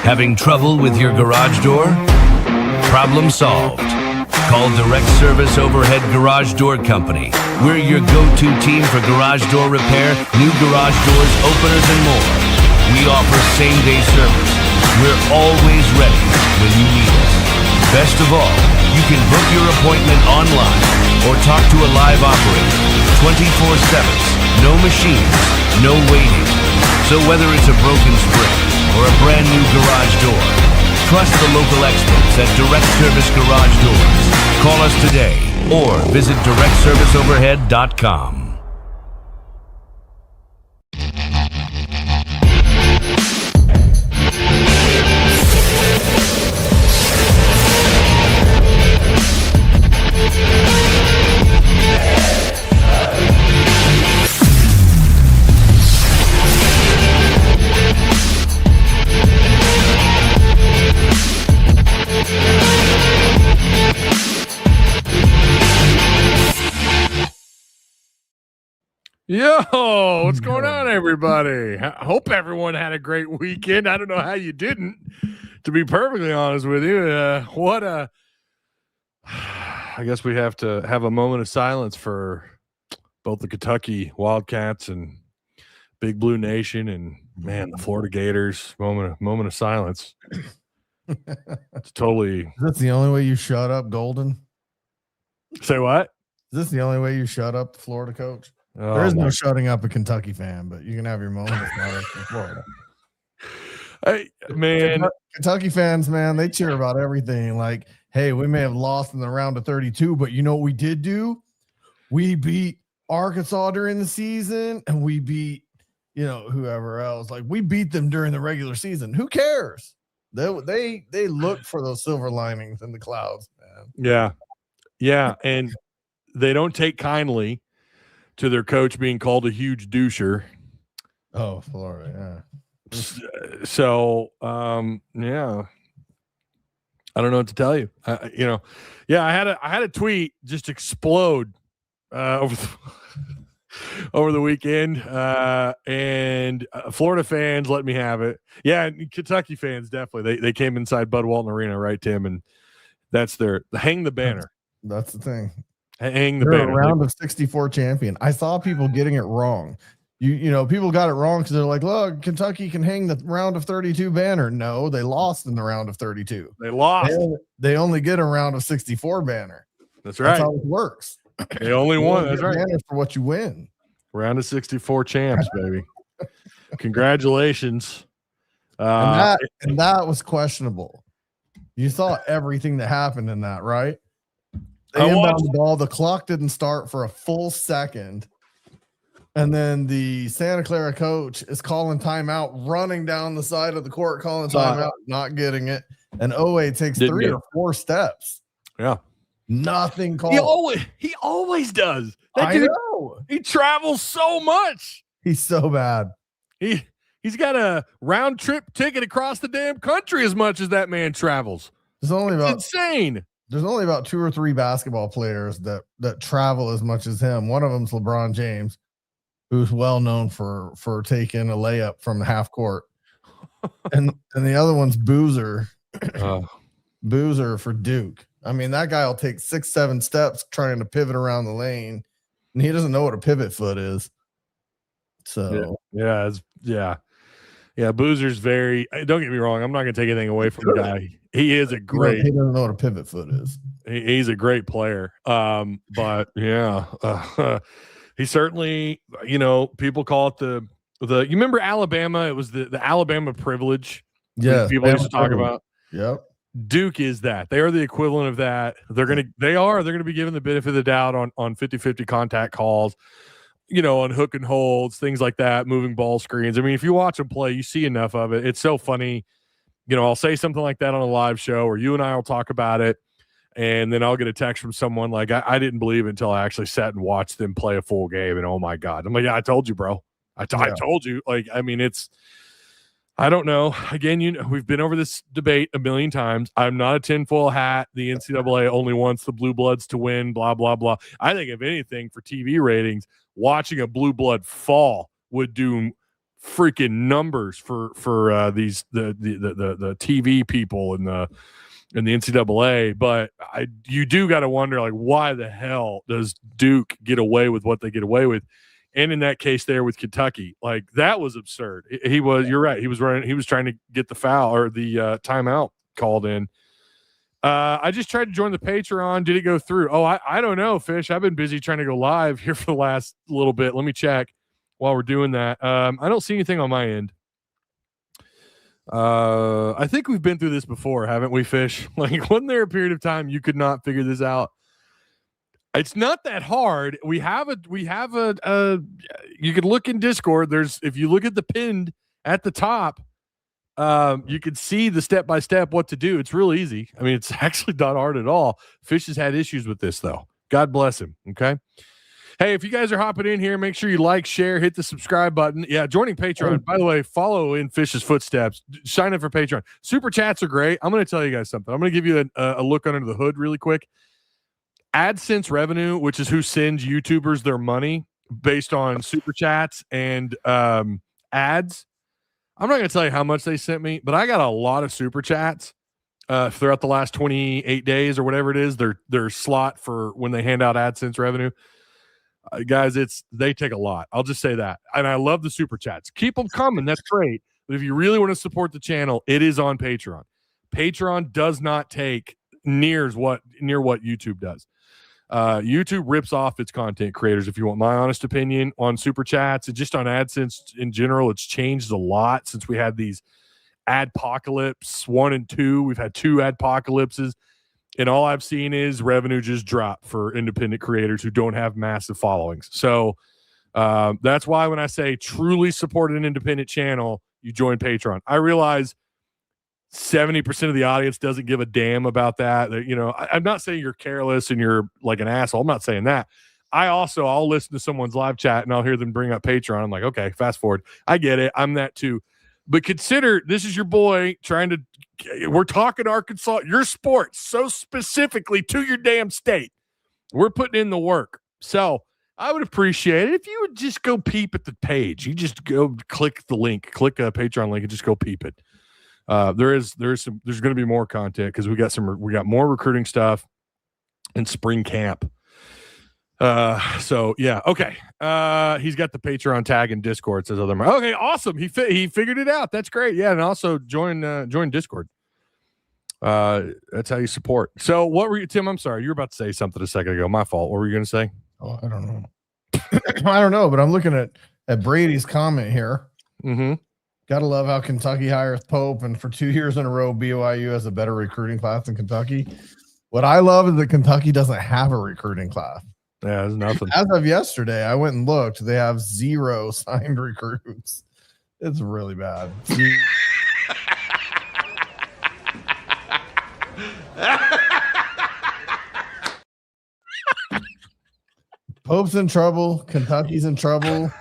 Having trouble with your garage door? Problem solved. Call Direct Service Overhead Garage Door Company. We're your go-to team for garage door repair, new garage doors, openers, and more. We offer same-day service. We're always ready when you need us. Best of all, you can book your appointment online or talk to a live operator. 24/7. No machines, no waiting. So whether it's a broken spring or a brand new garage door, trust the local experts at Direct Service Garage Doors. Call us today or visit directserviceoverhead.com. Yo, what's going on, everybody? I hope everyone had a great weekend. I don't know how you didn't, to be perfectly honest with you. I guess we have to have a moment of silence for both the Kentucky Wildcats and Big Blue Nation and, man, the Florida Gators. Moment of silence. It's totally. Is this the only way you shut up, Golden? Say what? Is this the only way you shut up the Florida coach? Oh, there is no shutting up a Kentucky fan, but you can have your moment of silence in Florida. Hey, man. Kentucky fans, man, they cheer about everything. Like, hey, we may have lost in the round of 32, but you know what we did do? We beat Arkansas during the season, and we beat, whoever else. Like, we beat them during the regular season. Who cares? They look for those silver linings in the clouds, man. Yeah, and they don't take kindly to their coach being called a huge doucher. Oh, Florida, yeah. So, yeah. I don't know what to tell you. I had a tweet just explode over the weekend, and Florida fans let me have it. Yeah, and Kentucky fans definitely. They came inside Bud Walton Arena, right, Tim? And that's their hang the banner. That's the thing. Hang the They're banner. A round of 64 champion. I saw people getting it wrong. People got it wrong because they're like, look, Kentucky can hang the round of 32 banner. No, they lost in the round of 32. They lost. They only get a round of 64 banner. That's right. That's how it works. They only won. That's right. Banner for what you win. Round of 64 champs, baby. Congratulations. And that was questionable. You saw everything that happened in that, right? They inbound the ball. The clock didn't start for a full second. And then the Santa Clara coach is calling timeout, running down the side of the court, calling timeout, not getting it. And Owe takes 3 or 4 steps. Yeah. Nothing called. He always does. I know. He travels so much. He's so bad. He's got a round trip ticket across the damn country as much as that man travels. It's insane. There's only about 2 or 3 basketball players that travel as much as him. One of them's LeBron James, who's well known for taking a layup from the half court. and the other one's Boozer. Boozer for Duke. I mean, that guy will take 6-7 steps trying to pivot around the lane, and he doesn't know what a pivot foot is. So yeah. Boozer's very. Don't get me wrong. I'm not going to take anything away from the guy. He is a great. He doesn't know what a pivot foot is. He's a great player. But yeah, he certainly. People call it the. You remember Alabama? It was the Alabama privilege. Yeah, people used to talk about. Yep. Duke is that. They are the equivalent of that. They're gonna be given the benefit of the doubt on 50-50 contact calls. On hook and holds, things like that, moving ball screens. I mean, if you watch them play, you see enough of it. It's so funny. I'll say something like that on a live show, or you and I will talk about it, and then I'll get a text from someone like, I didn't believe it until I actually sat and watched them play a full game, and oh my God. I'm like, yeah, I told you, bro. I told you. Like, I mean, I don't know. Again, we've been over this debate a million times. I'm not a tinfoil hat. The NCAA only wants the blue bloods to win, blah, blah, blah. I think if anything for TV ratings, watching a blue blood fall would do freaking numbers for these the TV people and the NCAA, but you do got to wonder, like, why the hell does Duke get away with what they get away with? And in that case there with Kentucky, like, that was absurd. You're right. He was trying to get the foul or the timeout called in. I just tried to join the Patreon. Did it go through? Oh, I don't know, Fish. I've been busy trying to go live here for the last little bit. Let me check while we're doing that. I don't see anything on my end. I think we've been through this before, haven't we, Fish? Like, wasn't there a period of time you could not figure this out? It's not that hard. We have a you could look in Discord. If you look at the pinned at the top, you can see the step-by-step what to do. It's real easy. I mean, it's actually not hard at all. Fish has had issues with this, though. God bless him. Okay. Hey, if you guys are hopping in here, make sure you like, share, hit the subscribe button. Yeah, joining Patreon. By the way, follow in Fish's footsteps. Sign up for Patreon. Super chats are great. I'm going to tell you guys something. I'm going to give you a look under the hood really quick. AdSense revenue, which is who sends YouTubers their money based on super chats and ads. I'm not going to tell you how much they sent me, but I got a lot of super chats throughout the last 28 days or whatever it is. Their slot for when they hand out AdSense revenue. Guys, they take a lot. I'll just say that. And I love the super chats. Keep them coming. That's great. But if you really want to support the channel, it is on Patreon. Patreon does not take near what YouTube does. YouTube rips off its content creators, if you want my honest opinion, on super chats and just on AdSense in general. It's changed a lot since we had these adpocalypse 1 and 2. We've had 2 adpocalypses. And all I've seen is revenue just drop for independent creators who don't have massive followings. So that's why when I say truly support an independent channel, you join Patreon. I realize 70% of the audience doesn't give a damn about that. I'm not saying you're careless and you're like an asshole. I'm not saying that. I'll listen to someone's live chat and I'll hear them bring up Patreon. I'm like, okay, fast forward. I get it. I'm that too. But consider this is your boy we're talking Arkansas, your sport, so specifically to your damn state. We're putting in the work. So I would appreciate it if you would just go peep at the page. You just go click the link, click a Patreon link and just go peep it. There's going to be more content because we got more recruiting stuff and spring camp. So yeah. Okay. He's got the Patreon tag in Discord, says other. Okay. Awesome. He figured it out. That's great. Yeah. And also join Discord. That's how you support. So what were you, Tim? I'm sorry. You were about to say something a second ago. My fault. What were you going to say? Oh, I don't know. I don't know, but I'm looking at Brady's comment here. Mm-hmm. Gotta love how Kentucky hires Pope, and for 2 years in a row, BYU has a better recruiting class than Kentucky. What I love is that Kentucky doesn't have a recruiting class. Yeah, there's nothing. As of yesterday, I went and looked. They have 0 signed recruits. It's really bad. Pope's in trouble. Kentucky's in trouble.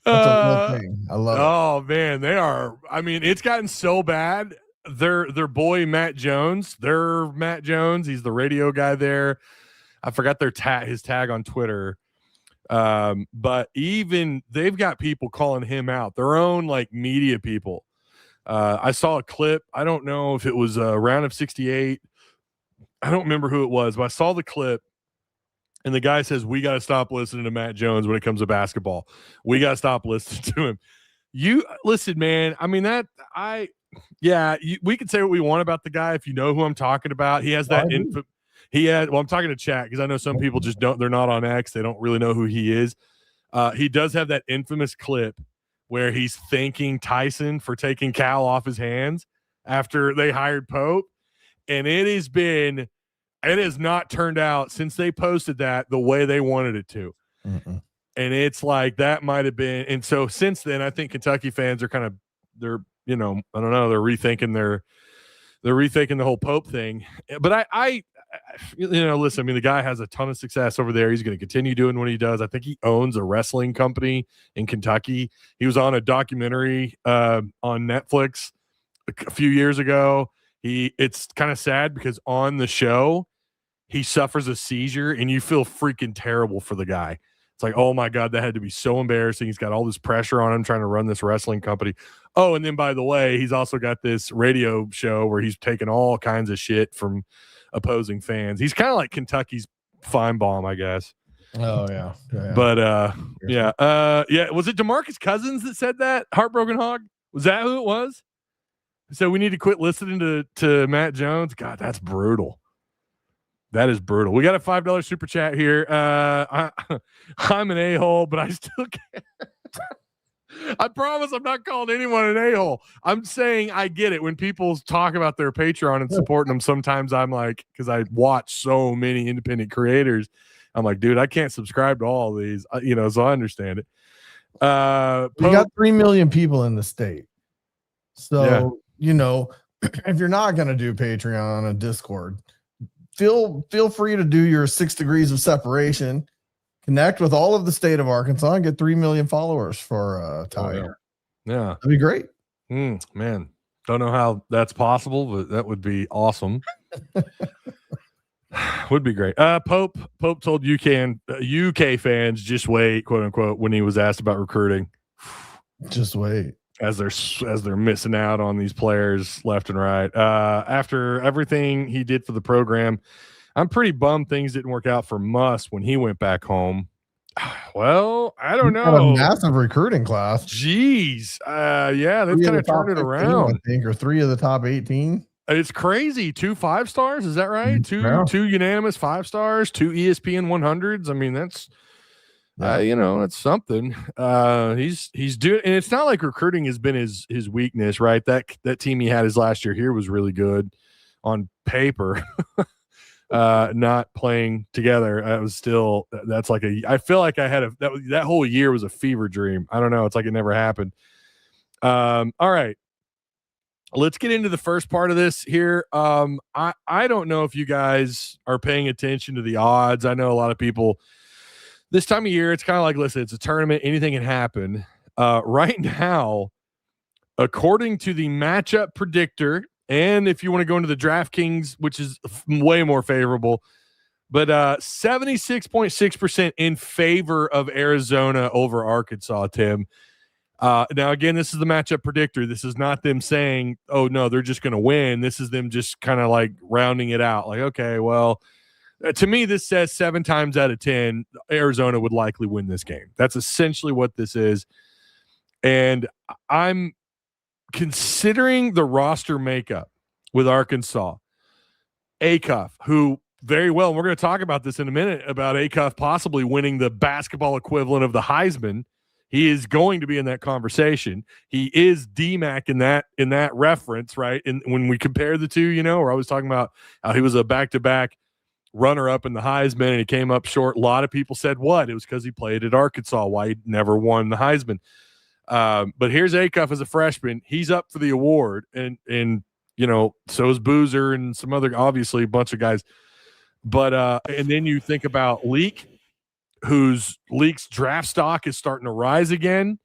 That's a real thing. I love it. Oh man, they are. I mean, it's gotten so bad. Their boy Matt Jones. He's the radio guy there. I forgot his tag on Twitter. But even they've got people calling him out. Their own like media people. I saw a clip. I don't know if it was a round of 68. I don't remember who it was, but I saw the clip. And the guy says, we got to stop listening to Matt Jones when it comes to basketball. We got to stop listening to him. You listen, man. I mean, we can say what we want about the guy. If you know who I'm talking about, he has that info. I'm talking to chat because I know some people just they're not on X. They don't really know who he is. He does have that infamous clip where he's thanking Tyson for taking Cal off his hands after they hired Pope. And it has not turned out since they posted that the way they wanted it to. Mm-mm. And it's like that might have been. And so since then, I think Kentucky fans are I don't know, they're rethinking the whole Pope thing. But I listen, I mean, the guy has a ton of success over there. He's going to continue doing what he does. I think he owns a wrestling company in Kentucky. He was on a documentary on Netflix a few years ago. It's kind of sad because on the show, he suffers a seizure and you feel freaking terrible for the guy. It's like, oh my God, that had to be so embarrassing. He's got all this pressure on him trying to run this wrestling company. Oh, and then by the way, he's also got this radio show where he's taking all kinds of shit from opposing fans. He's kind of like Kentucky's Feinbaum, I guess. Oh yeah. But yeah. Was it DeMarcus Cousins that said that? Heartbroken Hog? Was that who it was? So we need to quit listening to Matt Jones. God, that's brutal. That is brutal. We got a $5 super chat here. I'm an a-hole, but I still can't. I promise I'm not calling anyone an a-hole. I'm saying I get it. When people talk about their Patreon and supporting them, sometimes I'm like, because I watch so many independent creators, I'm like, dude, I can't subscribe to all of these, so I understand it. We got 3 million people in the state. So, if you're not going to do Patreon and Discord, feel free to do your 6 degrees of separation, connect with all of the state of Arkansas, and get 3 million followers for Ty. Yeah. That'd be great. Man, don't know how that's possible, but that would be awesome. Would be great. Pope told UK fans just wait, quote unquote, when he was asked about recruiting. Just wait. As they're missing out on these players left and right. After everything he did for the program, I'm pretty bummed things didn't work out for Muss when he went back home. Well, I don't know. A massive recruiting class. Jeez. They've kind of turned it around. I think, or 3 of the top 18. It's crazy. 2 5-stars. Is that right? Two unanimous 5-stars, 2 ESPN 100s. I mean, that's it's something. He's doing, and it's not like recruiting has been his weakness, right? That team he had his last year here was really good on paper. Not playing together, I feel like I had that whole year was a fever dream. I don't know. It's like it never happened. All right. Let's get into the first part of this here. I don't know if you guys are paying attention to the odds. I know a lot of people this time of year, it's kind of like, listen, it's a tournament. Anything can happen. Right now, according to the matchup predictor, and if you want to go into the DraftKings, which is way more favorable, but 76.6% in favor of Arizona over Arkansas, Tim. Now, again, this is the matchup predictor. This is not them saying, oh, no, they're just going to win. This is them just kind of like rounding it out. Like, okay, well, to me, this says 7 times out of 10, Arizona would likely win this game. That's essentially what this is. And I'm considering the roster makeup with Arkansas. Acuff, who very well, and we're going to talk about this in a minute, about Acuff possibly winning the basketball equivalent of the Heisman. He is going to be in that conversation. He is DMAC in that reference, right? And when we compare the two, we're always talking about how he was a back-to-back runner-up in the Heisman, and he came up short. A lot of people said what? It was because he played at Arkansas, why he never won the Heisman. But here's Acuff as a freshman. He's up for the award, and so is Boozer and some other, obviously, a bunch of guys. But and then you think about Leak, Leak's draft stock is starting to rise again.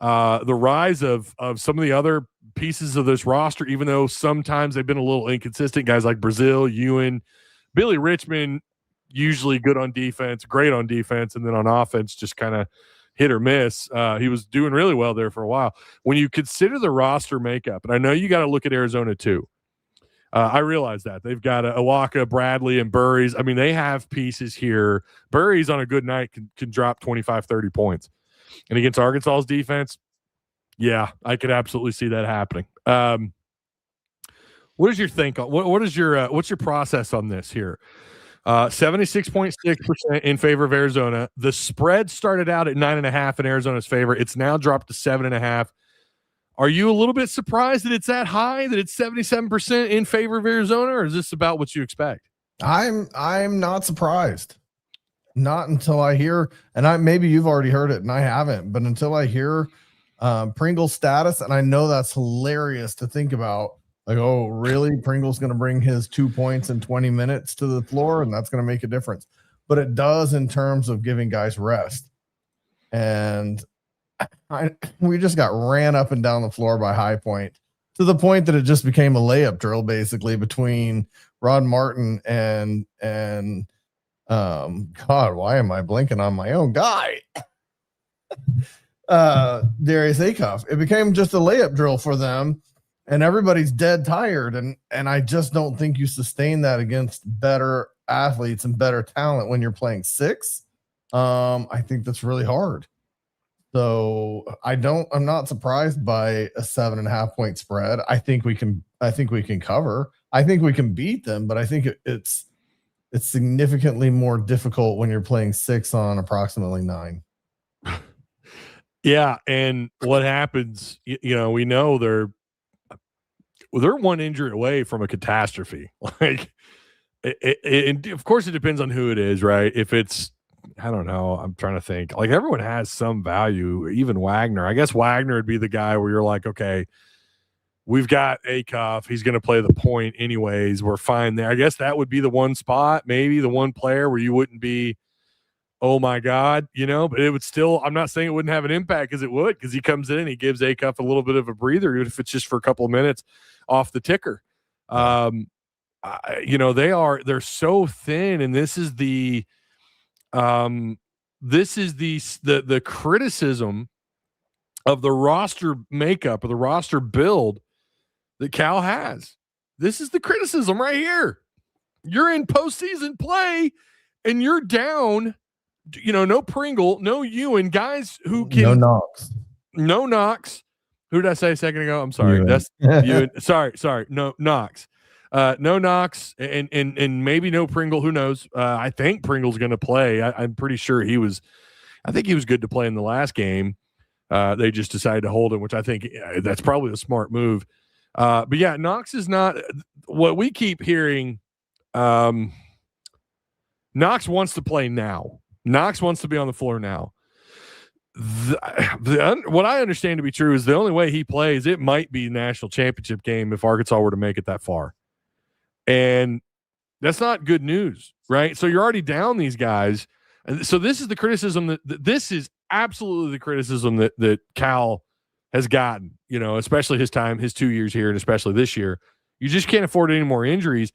The rise of some of the other pieces of this roster, even though sometimes they've been a little inconsistent, guys like Brazil, Ewan, Billy Richmond, usually good on defense, great on defense, and then on offense, just kind of hit or miss. He was doing really well there for a while. When you consider the roster makeup, and I know you got to look at Arizona too. I realize that they've got Awaka, Bradley, and Burries. I mean, they have pieces here. Burries on a good night can drop 25, 30 points. And against Arkansas's defense, yeah, I could absolutely see that happening. What is your what's your process on this here? 76.6% in favor of Arizona. The spread started out at 9.5 in Arizona's favor. It's now dropped to 7.5. Are you a little bit surprised that it's that high, that it's 77% in favor of Arizona, or is this about what you expect? I'm not surprised. Not until I hear, and maybe you've already heard it and I haven't, but until I hear Pringle's status, and I know that's hilarious to think about. Like, oh, really? Pringle's going to bring his 2 points in 20 minutes to the floor, and that's going to make a difference. But it does in terms of giving guys rest. And we just got ran up and down the floor by High Point to the point that it just became a layup drill, basically, between Rod Martin and God, why am I blinking on my own guy? Darius Acuff. It became just a layup drill for them, and everybody's dead tired. And I just don't think you sustain that against better athletes and better talent when you're playing 6. I think that's really hard. So I'm not surprised by a 7.5 point spread. I think we can cover. I think we can beat them, but I think it's significantly more difficult when you're playing 6 on approximately 9. Yeah, and what happens? We know they're one injury away from a catastrophe. Like, and of course, it depends on who it is, right? If it's, I don't know, I'm trying to think. Like, everyone has some value, even Wagner. I guess Wagner would be the guy where you're like, okay, we've got Acuff. He's going to play the point anyways. We're fine there. I guess that would be the one spot, maybe the one player where you wouldn't be, oh my God, but it would still, I'm not saying it wouldn't have an impact, because it would, because he comes in and he gives Acuff a little bit of a breather, even if it's just for a couple of minutes off the ticker. They're so thin, and this is the criticism of the roster makeup, or the roster build that Cal has. This is the criticism right here. You're in postseason play and you're down, no Pringle, no Ewan, guys who can. No Knox. Who did I say a second ago? I'm sorry. Ewan. That's Ewan. Sorry. No Knox. No Knox and maybe no Pringle. Who knows? I think Pringle's going to play. I'm pretty sure I think he was good to play in the last game. They just decided to hold him, which I think that's probably a smart move. But yeah, Knox is not what we keep hearing. Knox wants to play now. Knox wants to be on the floor now. What I understand to be true is the only way he plays, it might be national championship game if Arkansas were to make it that far. And that's not good news, right? So you're already down these guys. And so this is the criticism this is absolutely the criticism that Cal has gotten, especially his 2 years here, and especially this year. You just can't afford any more injuries.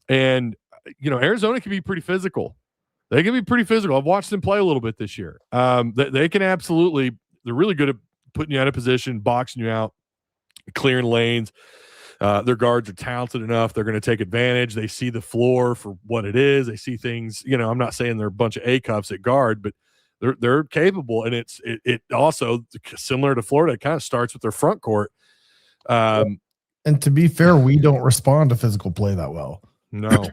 And, Arizona can be pretty physical. They can be pretty physical. I've watched them play a little bit this year. They can absolutely, they're really good at putting you out of position, boxing you out, clearing lanes. Their guards are talented enough. They're going to take advantage. They see the floor for what it is. They see things, I'm not saying they're a bunch of Acuffs at guard, but they're capable. And it also, similar to Florida, it kind of starts with their front court. And to be fair, we don't respond to physical play that well. No.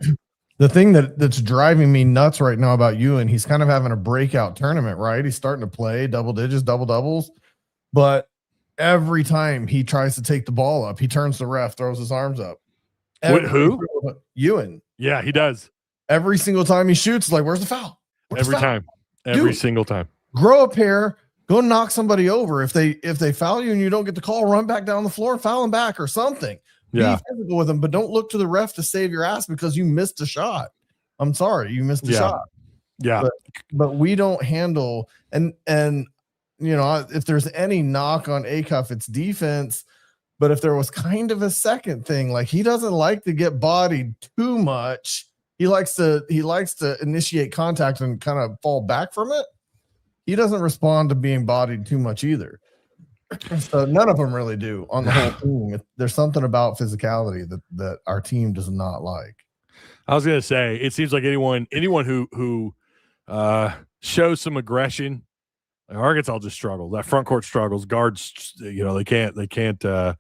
The thing that's driving me nuts right now about Ewan, he's kind of having a breakout tournament, right? He's starting to play double digits, double doubles, but every time he tries to take the ball up, he turns to the ref, throws his arms up. Who? Ewan. Yeah, he does. Every single time he shoots, it's like, where's the foul? Every single time. Grow a pair, go knock somebody over. If they foul you and you don't get the call, run back down the floor and foul them back or something. Yeah. Be physical with them, but don't look to the ref to save your ass because you missed a shot. I'm sorry, you missed a shot. Yeah. But we don't handle and if there's any knock on Acuff, it's defense. But if there was kind of a second thing, like he doesn't like to get bodied too much. He likes to initiate contact and kind of fall back from it. He doesn't respond to being bodied too much either. So none of them really do on the whole team. There's something about physicality that our team does not like. I was going to say, it seems like anyone who shows some aggression, like Arkansas just struggle. That front court struggles. Guards, they can't play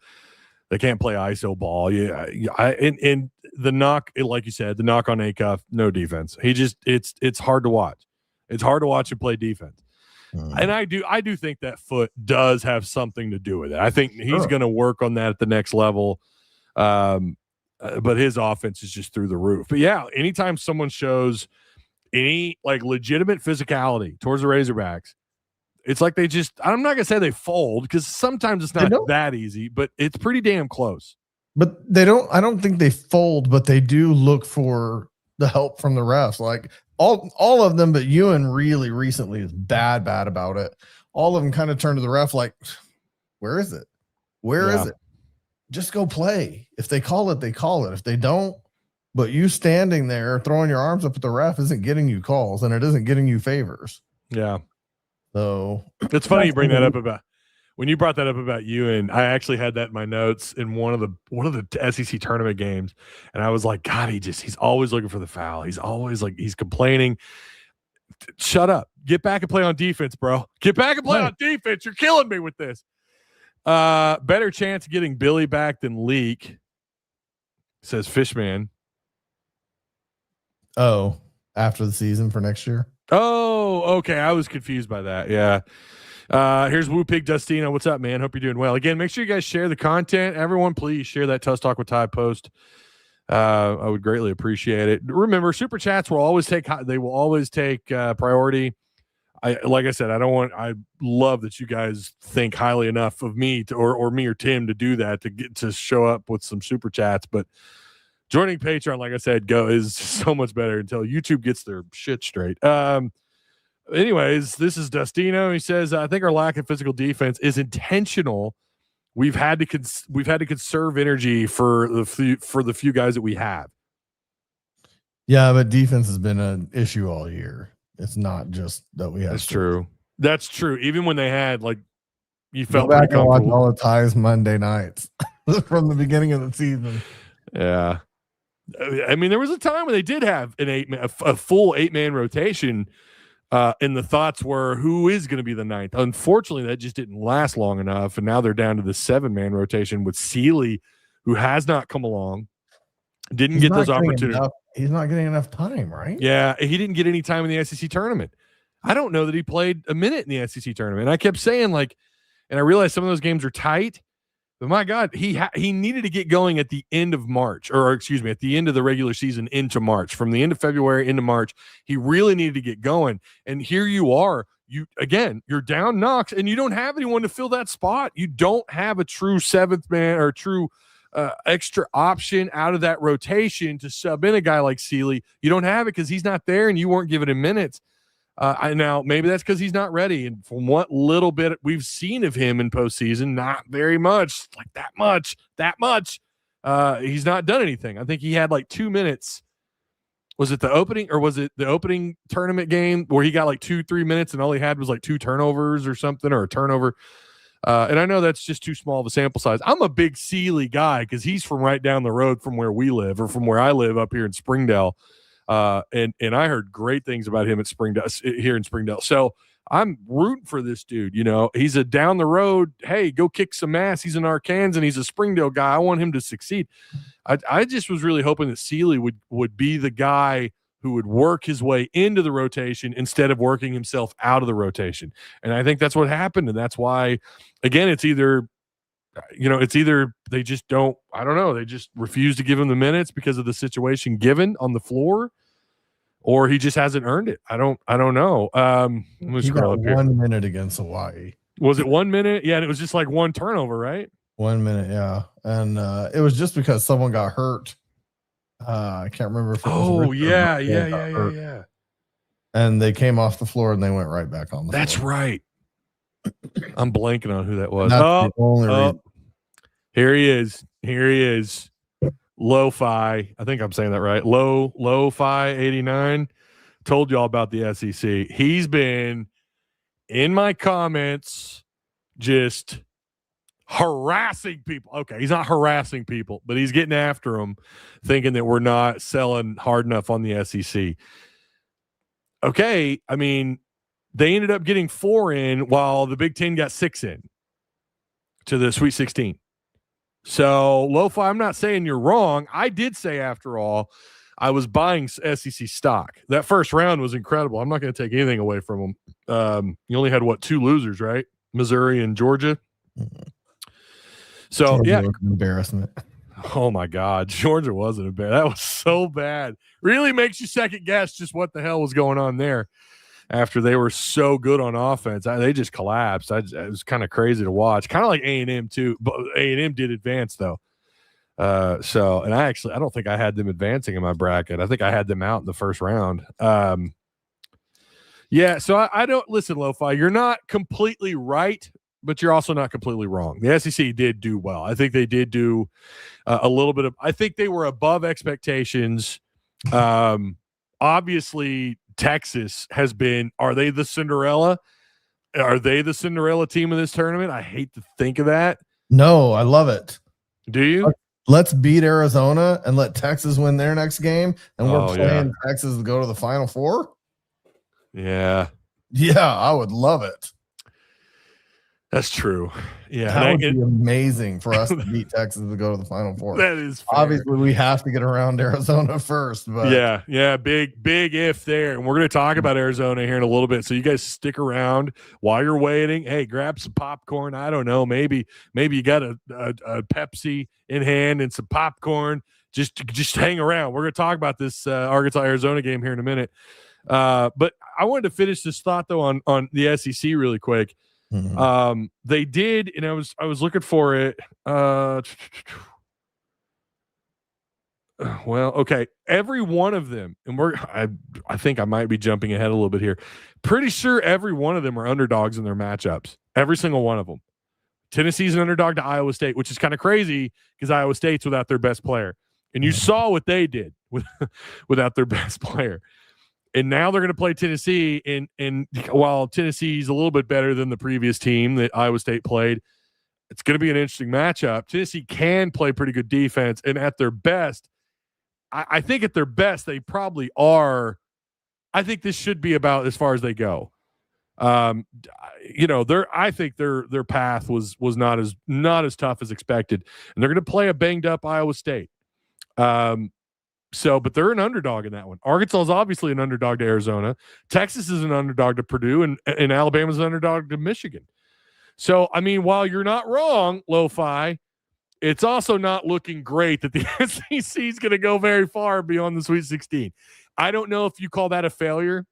ISO ball. Yeah, and the knock, like you said, the knock on Acuff, no defense. It's hard to watch. It's hard to watch him play defense. And I do think that foot does have something to do with it. I think he's going to work on that at the next level. But his offense is just through the roof. But yeah, anytime someone shows any like legitimate physicality towards the Razorbacks, it's like I'm not going to say they fold, because sometimes it's not that easy, but it's pretty damn close. But I don't think they fold, but they do look for the help from the refs. Like all of them, but Ewan really recently is bad about it. All of them kind of turn to the ref like, where is it? Where is it? Just go play. If they call it, they call it. If they don't, But you standing there throwing your arms up at the ref isn't getting you calls, and it isn't getting you favors. Yeah. So it's funny you bring that up about when you brought that up about Ewan. I actually had that in my notes in one of the SEC tournament games, and I was like, God, he's always looking for the foul. He's always like he's complaining. Shut up. Get back and play on defense, bro. Get back and play on defense. You're killing me with this. Better chance of getting Billy back than Leak, says Fishman. Oh, after the season for next year? Oh, okay. I was confused by that. Yeah. Here's Woo Pig Dustino. What's up, man? Hope you're doing well. Again, make sure you guys share the content. Everyone, please share that Tuss Talk with Ty post. I would greatly appreciate it. Remember, super chats will always take priority. Like I said, I love that you guys think highly enough of me or me or Tim to do that, to show up with some super chats. But joining Patreon, like I said, is so much better until YouTube gets their shit straight. Anyways, this is Dustino. He says, I think our lack of physical defense is intentional. We've had to conserve energy for the few guys that we have. Yeah, but defense has been an issue all year. It's not just that we have. That's true. That's true. Even when they had, like, you felt back and watch all the ties Monday nights from the beginning of the season. Yeah. I mean, there was a time when they did have a full 8-man rotation, and the thoughts were, who is going to be the ninth? Unfortunately, that just didn't last long enough, and now they're down to the 7-man rotation with Sealy, who has not come along, didn't get those opportunities. He's not getting enough time, right? Yeah, he didn't get any time in the SEC tournament. I don't know that he played a minute in the SEC tournament. And I kept saying, like, and I realized some of those games are tight. But my God, he needed to get going at the end of March, or excuse me, at the end of the regular season into March. From the end of February into March, he really needed to get going. And here you are, you're down Knox, and you don't have anyone to fill that spot. You don't have a true 7th man or true extra option out of that rotation to sub in a guy like Sealy. You don't have it because he's not there, and you weren't giving him minutes. Now, maybe that's because he's not ready. And from what little bit we've seen of him in postseason, not very much, like that much. He's not done anything. I think he had like 2 minutes. Was it the opening tournament game where he got like 2-3 minutes and all he had was like 2 turnovers or something, or a turnover? And I know that's just too small of a sample size. I'm a big Sealy guy because he's from right down the road from where we live, or from where I live up here in Springdale. And I heard great things about him here in Springdale. So I'm rooting for this dude. You know, he's a down the road, hey, go kick some ass. He's an Arkansas and he's a Springdale guy. I want him to succeed. I just was really hoping that Sealy would be the guy who would work his way into the rotation instead of working himself out of the rotation. And I think that's what happened. And that's why, again, it's either they just don't, I don't know, they just refuse to give him the minutes because of the situation given on the floor, or he just hasn't earned it. I don't know. Let me scroll up here. 1 minute against Hawaii. Was it 1 minute? Yeah, and it was just like one turnover, right? 1 minute, yeah. And it was just because someone got hurt. I can't remember if it was yeah. And they came off the floor and they went right back on the floor. That's right. I'm blanking on who that was. The only reason. Here he is. Lo-Fi. I think I'm saying that right. Lo-Fi 89. Told y'all about the SEC. He's been in my comments just harassing people. Okay, he's not harassing people, but he's getting after them, thinking that we're not selling hard enough on the SEC. Okay, I mean, they ended up getting 4 in while the Big Ten got 6 in to the Sweet 16. So, Lo-Fi, I'm not saying you're wrong. I did say, after all, I was buying SEC stock. That first round was incredible. I'm not going to take anything away from them. You only had, 2 losers, right? Missouri and Georgia. So, Georgia, yeah. Embarrassment. Oh, my God. Georgia wasn't bad. That was so bad. Really makes you second guess just what the hell was going on there after they were so good on offense. They just collapsed. It was kind of crazy to watch. Kind of like A&M, too. But A&M did advance, though. And I don't think I had them advancing in my bracket. I think I had them out in the first round. Yeah, so I don't – listen, Lo-Fi, you're not completely right but you're also not completely wrong. The SEC did do well. I think they did do a little bit of. I think they were above expectations. Obviously, Texas has been. Are they the Cinderella? Are they the Cinderella team of this tournament? I hate to think of that. No, I love it. Do you? Let's beat Arizona and let Texas win their next game, and we're playing Texas to go to the Final Four. Yeah. Yeah, I would love it. That's true. Yeah. That would be amazing for us to beat Texas to go to the Final Four. That is fair. Obviously we have to get around Arizona first, but yeah, big if there. And we're going to talk about Arizona here in a little bit. So you guys stick around while you're waiting. Hey, grab some popcorn. I don't know. Maybe you got a Pepsi in hand and some popcorn. Just hang around. We're going to talk about this Arkansas Arizona game here in a minute. But I wanted to finish this thought though on the SEC really quick. Mm-hmm. They did, and I was looking for it. Well, okay. Every one of them, and I think I might be jumping ahead a little bit here. Pretty sure every one of them are underdogs in their matchups. Every single one of them. Tennessee's an underdog to Iowa State, which is kind of crazy because Iowa State's without their best player. And you saw what they did without their best player. And now they're going to play Tennessee. And while Tennessee's a little bit better than the previous team that Iowa State played, it's going to be an interesting matchup. Tennessee can play pretty good defense. And at their best, I think at their best, they probably are. I think this should be about as far as they go. I think their path was not as tough as expected. And they're going to play a banged up Iowa State. But they're an underdog in that one. Arkansas is obviously an underdog to Arizona. Texas is an underdog to Purdue, and Alabama's an underdog to Michigan. So, I mean, while you're not wrong, Lo-Fi, it's also not looking great that the SEC is going to go very far beyond the Sweet 16. I don't know if you call that a failure,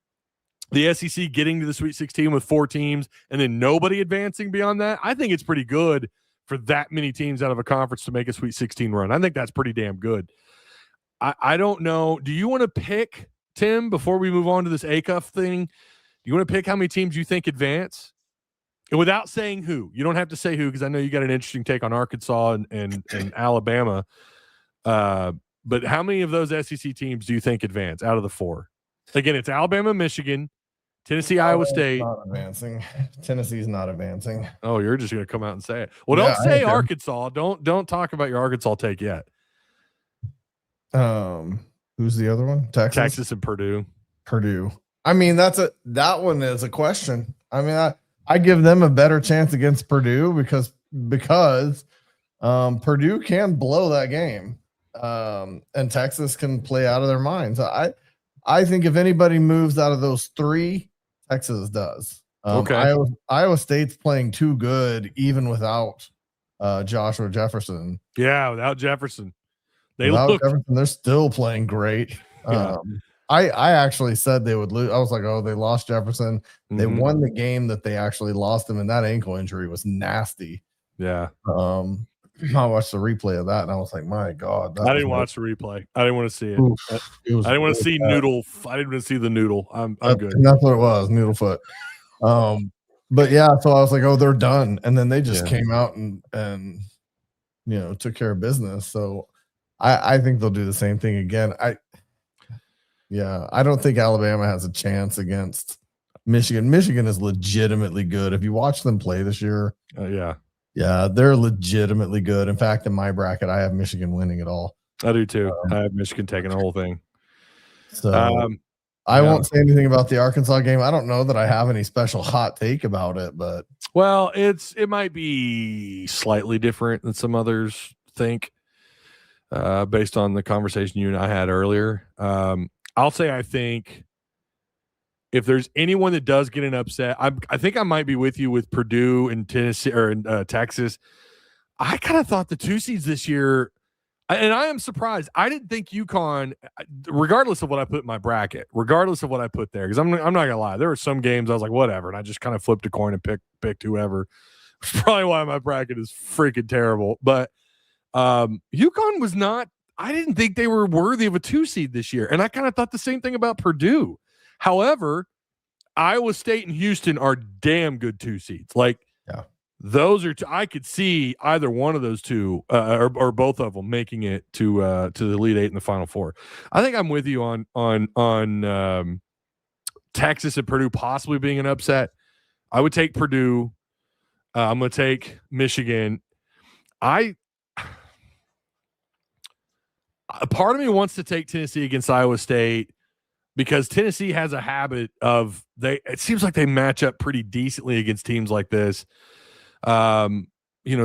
the SEC getting to the Sweet 16 with 4 teams and then nobody advancing beyond that. I think it's pretty good for that many teams out of a conference to make a Sweet 16 run. I think that's pretty damn good. I don't know. Do you want to pick, Tim, before we move on to this Acuff thing? Do you want to pick how many teams you think advance? And without saying who. You don't have to say who because I know you got an interesting take on Arkansas and Alabama. But how many of those SEC teams do you think advance out of the 4? Again, it's Alabama, Michigan, Tennessee, Iowa State. Not advancing. Tennessee's not advancing. Oh, you're just going to come out and say it. Well, don't say Arkansas. Don't talk about your Arkansas take yet. Who's the other one? Texas and Purdue. I mean, that one is a question. I mean, I give them a better chance against Purdue because Purdue can blow that game. And Texas can play out of their minds. I think if anybody moves out of those 3, Texas does. Okay. Iowa State's playing too good even without Joshua Jefferson. Yeah, without Jefferson. They're still playing great. Yeah. I actually said they would lose. I was like, oh, they lost Jefferson. They won the game that they actually lost him, and that ankle injury was nasty. Yeah. I watched the replay of that, and I was like, my God. I didn't watch the replay. I didn't want to see it. I didn't want to see noodle. I didn't want to see the noodle. I'm good. And that's what it was, noodle foot. But yeah, so I was like, oh, they're done. And then they just came out and took care of business. So I think they'll do the same thing again. I don't think Alabama has a chance against Michigan. Michigan is legitimately good. If you watch them play this year, yeah, they're legitimately good. In fact, in my bracket, I have Michigan winning it all. I do too. I have Michigan taking the whole thing. So I won't say anything about the Arkansas game. I don't know that I have any special hot take about it, but it might be slightly different than some others think. Based on the conversation you and I had earlier. I'll say I think if there's anyone that does get an upset, I think I might be with you with Purdue and Tennessee or Texas. I kind of thought the 2 seeds this year, and I am surprised. I didn't think UConn, regardless of what I put in my bracket, regardless of what I put there, because I'm not gonna lie, there were some games I was like, whatever, and I just kind of flipped a coin and picked whoever. It's probably why my bracket is freaking terrible, but. UConn was not, I didn't think they were worthy of a 2 seed this year. And I kind of thought the same thing about Purdue. However, Iowa State and Houston are damn good 2 seeds. Like, those are I could see either one of those two or both of them making it to the Elite Eight in the Final Four. I think I'm with you on Texas and Purdue possibly being an upset. I would take Purdue. I'm going to take Michigan. A part of me wants to take Tennessee against Iowa State because Tennessee has a habit of it seems like they match up pretty decently against teams like this. It's going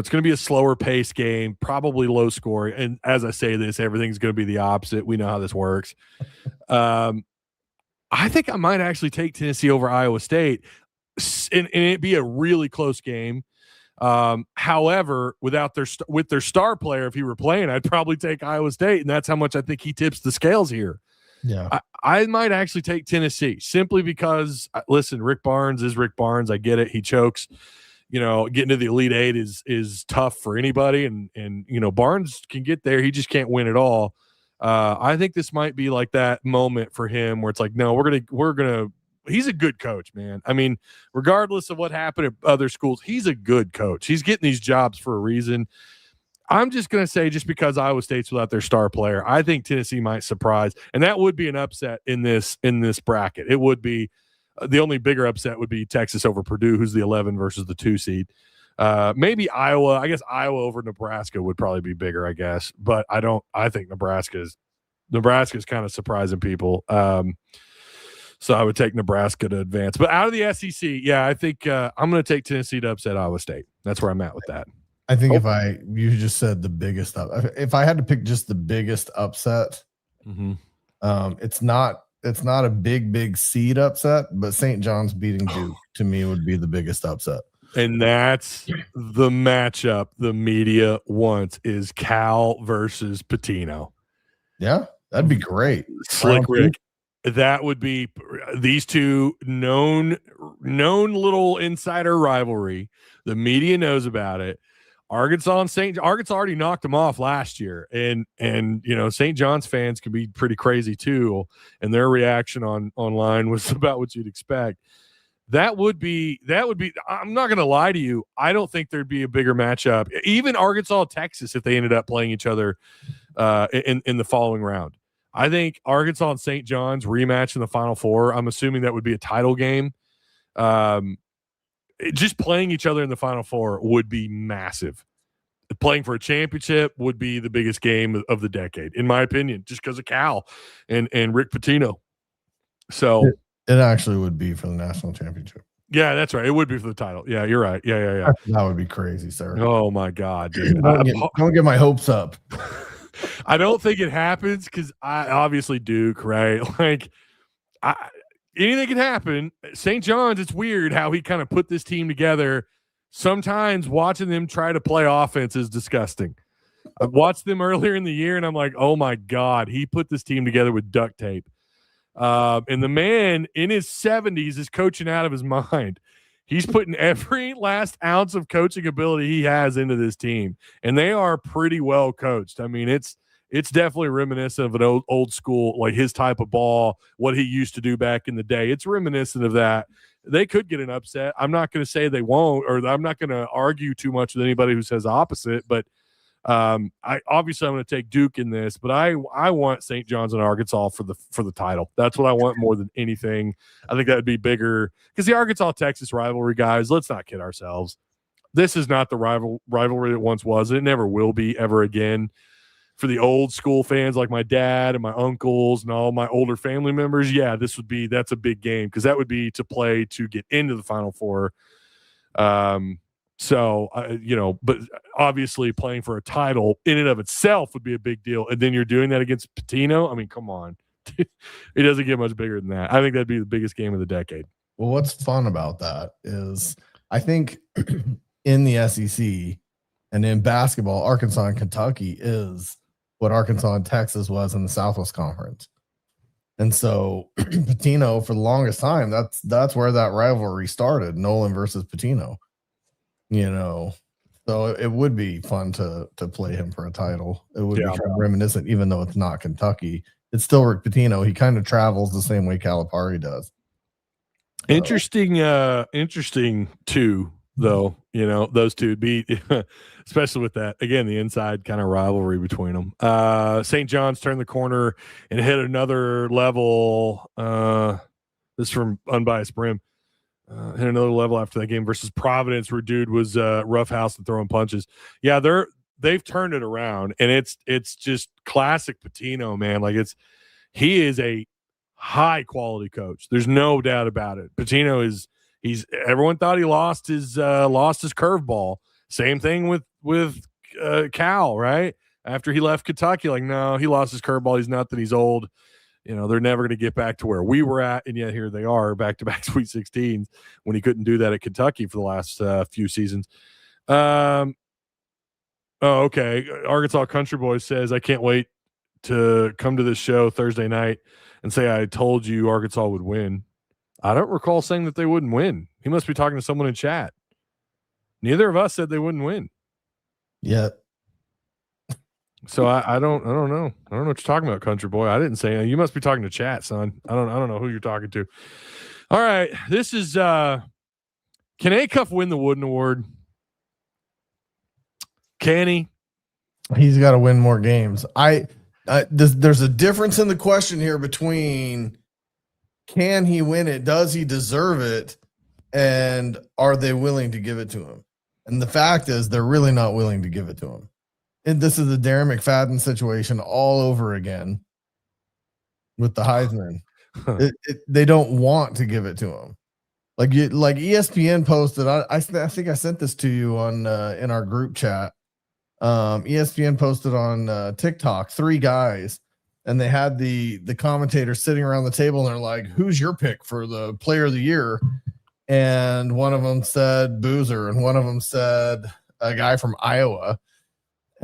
to be a slower pace game, probably low scoring. And as I say this, everything's going to be the opposite. We know how this works. I think I might actually take Tennessee over Iowa State and it'd be a really close game. However, with their star player, if he were playing, I'd probably take Iowa State, and that's how much I think he tips the scales here. Yeah, I might actually take Tennessee simply because, listen, Rick Barnes is Rick Barnes. I get it. He chokes. Getting to the Elite Eight is tough for anybody, and Barnes can get there. He just can't win it all. I think this might be like that moment for him where it's like, no, we're gonna. He's a good coach, man. I mean, regardless of what happened at other schools, he's a good coach. He's getting these jobs for a reason. I'm just going to say, just because Iowa State's without their star player, I think Tennessee might surprise, and that would be an upset in this bracket. It would be the only bigger upset would be Texas over Purdue, who's the 11 versus the 2 seed. Maybe Iowa. I guess Iowa over Nebraska would probably be bigger, I guess. But I think Nebraska's kind of surprising people. So I would take Nebraska to advance. But out of the SEC, yeah, I think I'm going to take Tennessee to upset Iowa State. That's where I'm at with that. I think you just said the biggest if I had to pick just the biggest upset, it's not a big seed upset, but St. John's beating Duke to me would be the biggest upset. And that's the matchup the media wants is Cal versus Pitino. Yeah, that'd be great. Slick Rick. That would be these two known little insider rivalry. The media knows about it. Arkansas already knocked them off last year, and St. John's fans can be pretty crazy too, and their reaction online was about what you'd expect. That would be. I'm not going to lie to you. I don't think there'd be a bigger matchup, even Arkansas Texas, if they ended up playing each other in the following round. I think Arkansas and St. John's rematch in the Final Four. I'm assuming that would be a title game. Just playing each other in the Final Four would be massive. Playing for a championship would be the biggest game of the decade, in my opinion, just because of Cal and Rick Pitino. So it actually would be for the national championship. Yeah, that's right. It would be for the title. Yeah, you're right. Yeah. That would be crazy, sir. Oh my God, dude! Don't get my hopes up. I don't think it happens because I obviously Duke, right? Like, anything can happen. St. John's, it's weird how he kind of put this team together. Sometimes watching them try to play offense is disgusting. I've watched them earlier in the year, and I'm like, oh my God, he put this team together with duct tape. And the man in his 70s is coaching out of his mind. He's putting every last ounce of coaching ability he has into this team, and they are pretty well coached. I mean, it's definitely reminiscent of an old school, like his type of ball, what he used to do back in the day. It's reminiscent of that. They could get an upset. I'm not going to say they won't, or I'm not going to argue too much with anybody who says opposite, but I'm going to take Duke in this, but I want St. John's and Arkansas for the title. That's what I want more than anything. I think that would be bigger because the Arkansas-Texas rivalry, guys, let's not kid ourselves. This is not the rivalry it once was. It never will be ever again. For the old school fans like my dad and my uncles and all my older family members, yeah, that's a big game because that would be to play to get into the Final Four. So, but obviously playing for a title in and of itself would be a big deal. And then you're doing that against Pitino. I mean, come on. It doesn't get much bigger than that. I think that'd be the biggest game of the decade. Well, what's fun about that is I think in the SEC and in basketball, Arkansas and Kentucky is what Arkansas and Texas was in the Southwest Conference. And so Pitino, for the longest time, that's where that rivalry started, Nolan versus Pitino. So it would be fun to play him for a title. It would be kind of reminiscent, even though it's not Kentucky. It's still Rick Pitino. He kind of travels the same way Calipari does. So. Interesting too. though. You know, those two would be, especially with that, again, the inside kind of rivalry between them. St. John's turned the corner and hit another level. This from Unbiased Brim. Hit another level after that game versus Providence, where dude was roughhouse and throwing punches. Yeah, they've turned it around, and it's just classic Pitino, man. Like he is a high quality coach. There's no doubt about it. Pitino he's everyone thought he lost his curveball. Same thing with Cal, right? After he left Kentucky, like, no, he lost his curveball. He's not that he's old. You know, they're never going to get back to where we were at, and yet here they are, back-to-back Sweet 16s when he couldn't do that at Kentucky for the last few seasons. Oh, okay. Arkansas Country Boy says, I can't wait to come to this show Thursday night and say I told you Arkansas would win. I don't recall saying that they wouldn't win. He must be talking to someone in chat. Neither of us said they wouldn't win. Yet. So I don't know. I don't know what you're talking about, Country Boy. I didn't say. You must be talking to chat, son. I don't know who you're talking to. All right, this is. Can Acuff win the Wooden Award? Can he? He's got to win more games. There's a difference in the question here between can he win it, does he deserve it, and are they willing to give it to him? And the fact is, they're really not willing to give it to him. And this is the Darren McFadden situation all over again with the Heisman. They don't want to give it to him. Like ESPN posted. I think I sent this to you on in our group chat. ESPN posted on TikTok 3 guys, and they had the commentators sitting around the table, and they're like, "Who's your pick for the Player of the Year?" And one of them said Boozer, and one of them said a guy from Iowa.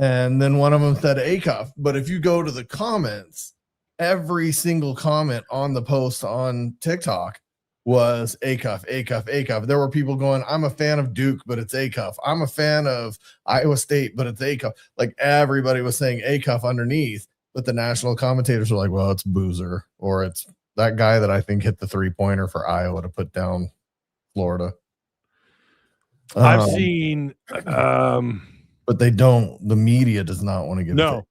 And then one of them said Acuff. But if you go to the comments, every single comment on the post on TikTok was Acuff. There were people going, I'm a fan of Duke, but it's Acuff. I'm a fan of Iowa State, but it's Acuff. Like everybody was saying Acuff underneath, but the national commentators were like, well, it's Boozer, or it's that guy that I think hit the 3-pointer for Iowa to put down Florida. I've seen but they don't. The media does not want to give it.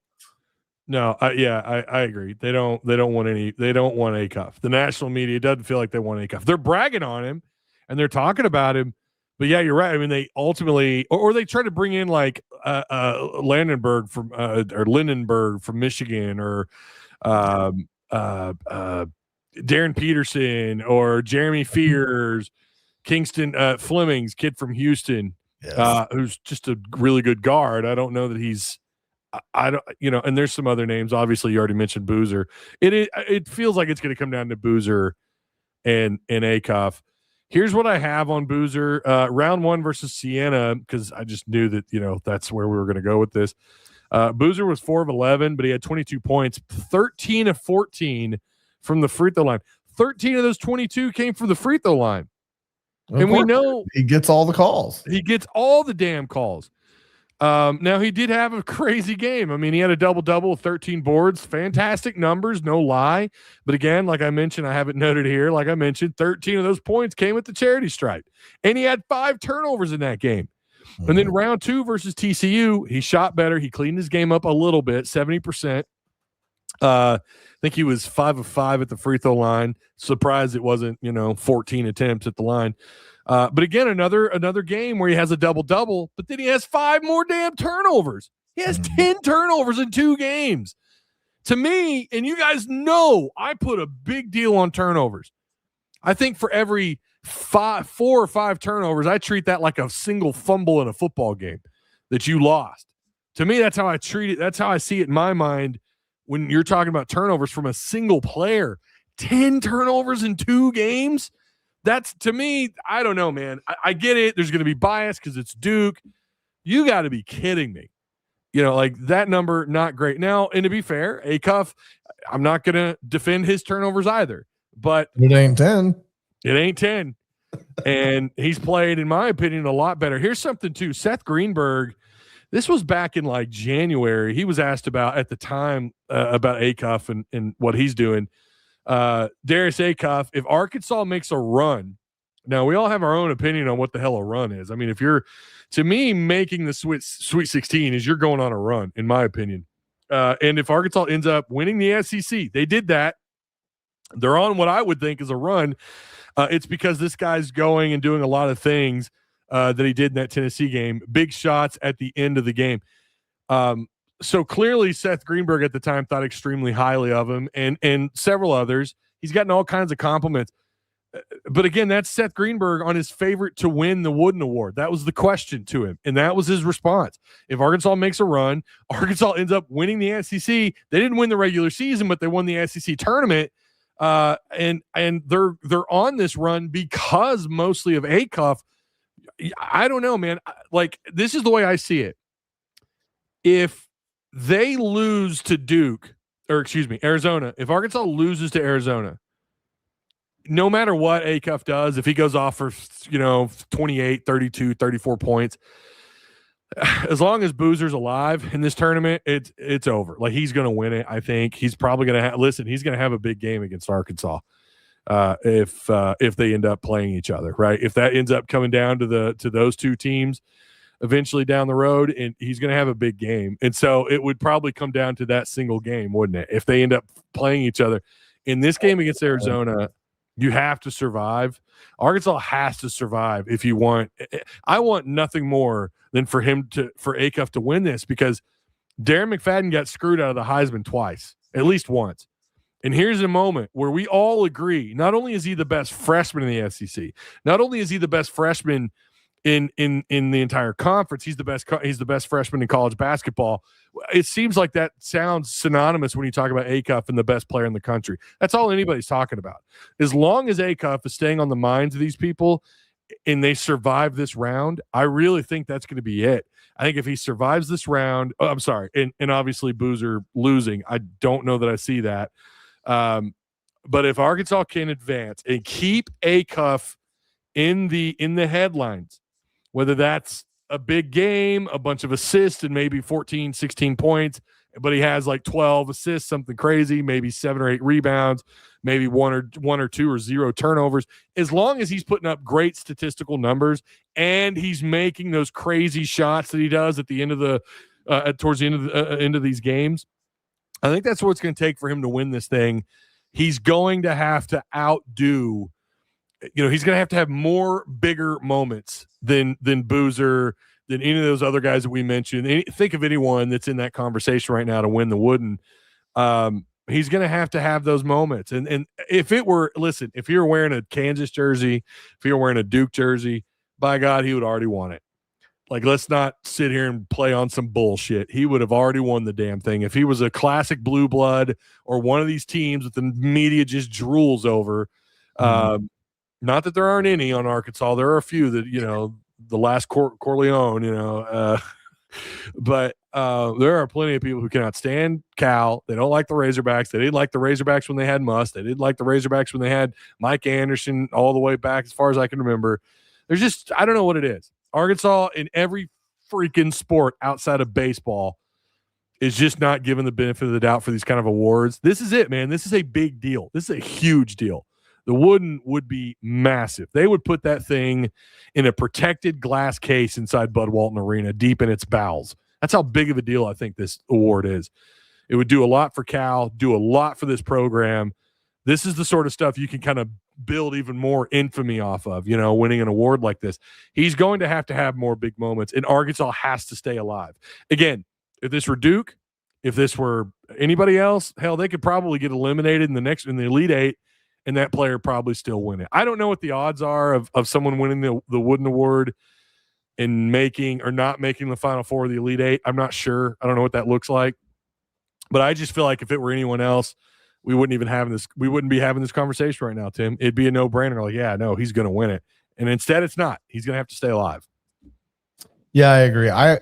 I agree. They don't want Acuff. The national media doesn't feel like they want Acuff. They're bragging on him and they're talking about him. But yeah, you're right. I mean, they ultimately, or they try to bring in like Landenberg from or Lindenberg from Michigan, or Darren Peterson, or Jeremy Fears, Kingston Fleming's kid from Houston. Yes. Who's just a really good guard. I don't know that he's, I don't, and there's some other names. Obviously, you already mentioned Boozer. It feels like it's going to come down to Boozer and Acuff. Here's what I have on Boozer. Round 1 versus Siena, because I just knew that, that's where we were going to go with this. Boozer was 4 of 11, but he had 22 points, 13 of 14 from the free throw line. 13 of those 22 came from the free throw line. And we know he gets all the calls. He gets all the damn calls. Now, he did have a crazy game. I mean, he had a double-double with 13 boards. Fantastic numbers, no lie. But again, like I mentioned, I have it noted here, like I mentioned, 13 of those points came with the charity stripe. And he had 5 turnovers in that game. Mm-hmm. And then round 2 versus TCU, he shot better. He cleaned his game up a little bit, 70%. I think he was 5 of 5 at the free throw line. Surprised it wasn't, 14 attempts at the line. But again, another game where he has a double-double, but then he has 5 more damn turnovers. He has 10 turnovers in 2 games. To me, and you guys know, I put a big deal on turnovers. I think for every 4 or 5 turnovers, I treat that like a single fumble in a football game that you lost. To me, that's how I treat it. That's how I see it in my mind when you're talking about turnovers from a single player. 10 turnovers in 2 games? That's, to me, I don't know, man. I get it. There's going to be bias because it's Duke. You got to be kidding me. Like that number, not great. Now, and to be fair, Acuff, I'm not going to defend his turnovers either. But it ain't 10. It ain't 10. And he's played, in my opinion, a lot better. Here's something, too. Seth Greenberg, this was back in like January. He was asked about, at the time, about Acuff and what he's doing. Darius Acuff, if Arkansas makes a run, Now, we all have our own opinion on what the hell a run is. I mean, to me, making the Sweet 16 is you're going on a run, in my opinion. And if Arkansas ends up winning the SEC, they did that. They're on what I would think is a run. It's because this guy's going and doing a lot of things that he did in that Tennessee game. Big shots at the end of the game. So clearly Seth Greenberg at the time thought extremely highly of him and several others. He's gotten all kinds of compliments. But again, that's Seth Greenberg on his favorite to win the Wooden Award. That was the question to him, and that was his response. If Arkansas makes a run, Arkansas ends up winning the SEC. They didn't win the regular season, but they won the SEC tournament. And they're on this run because mostly of Acuff. I don't know, man. Like, this is the way I see it. If they lose to Arizona, if Arkansas loses to Arizona, no matter what Acuff does, if he goes off for, 28, 32, 34 points, as long as Boozer's alive in this tournament, it's over. Like, he's going to win it. I think he's probably going to he's going to have a big game against Arkansas. If they end up playing each other, right? If that ends up coming down to those two teams eventually down the road, and he's going to have a big game. And so it would probably come down to that single game, wouldn't it? If they end up playing each other in this game against Arizona, you have to survive. Arkansas has to survive if you want. I want nothing more than for Acuff to win this, because Darren McFadden got screwed out of the Heisman twice, at least once. And here's a moment where we all agree, not only is he the best freshman in the SEC, not only is he the best freshman in the entire conference, he's the best freshman in college basketball. It seems like that sounds synonymous when you talk about Acuff and the best player in the country. That's all anybody's talking about. As long as Acuff is staying on the minds of these people and they survive this round, I really think that's going to be it. I think if he survives this round, and obviously Boozer losing, I don't know that I see that. But if Arkansas can advance and keep Acuff in the headlines, whether that's a big game, a bunch of assists, and maybe 14, 16 points, but he has like 12 assists, something crazy, maybe 7 or 8 rebounds, maybe one or two or 0 turnovers. As long as he's putting up great statistical numbers and he's making those crazy shots that he does at the end of towards the end of these games, I think that's what it's going to take for him to win this thing. He's going to have to outdo. He's going to have more bigger moments than Boozer, than any of those other guys that we mentioned. Think of anyone that's in that conversation right now to win the Wooden. He's going to have those moments. And if he were wearing a Kansas jersey, if he were wearing a Duke jersey, by God, he would already won it. Like, let's not sit here and play on some bullshit. He would have already won the damn thing. If he was a classic blue blood or one of these teams that the media just drools over, not that there aren't any on Arkansas. There are a few that, the last Corleone, but there are plenty of people who cannot stand Cal. They don't like the Razorbacks. They didn't like the Razorbacks when they had Muss. They didn't like the Razorbacks when they had Mike Anderson all the way back as far as I can remember. There's just, I don't know what it is. Arkansas in every freaking sport outside of baseball is just not given the benefit of the doubt for these kind of awards. This is it, man. This is a big deal. This is a huge deal. The Wooden would be massive. They would put that thing in a protected glass case inside Bud Walton Arena, deep in its bowels. That's how big of a deal I think this award is. It would do a lot for Cal, do a lot for this program. This is the sort of stuff you can kind of build even more infamy off of, winning an award like this. He's going to have more big moments, and Arkansas has to stay alive. Again, if this were Duke, if this were anybody else, hell, they could probably get eliminated in the Elite Eight, and that player probably still win it. I don't know what the odds are of someone winning the Wooden Award and making or not making the Final Four of the Elite Eight. I'm not sure. I don't know what that looks like. But I just feel like if it were anyone else, we wouldn't be having this conversation right now, Tim. It'd be a no-brainer. Like, yeah, no, he's going to win it. And instead it's not. He's going to have to stay alive. Yeah, I agree. I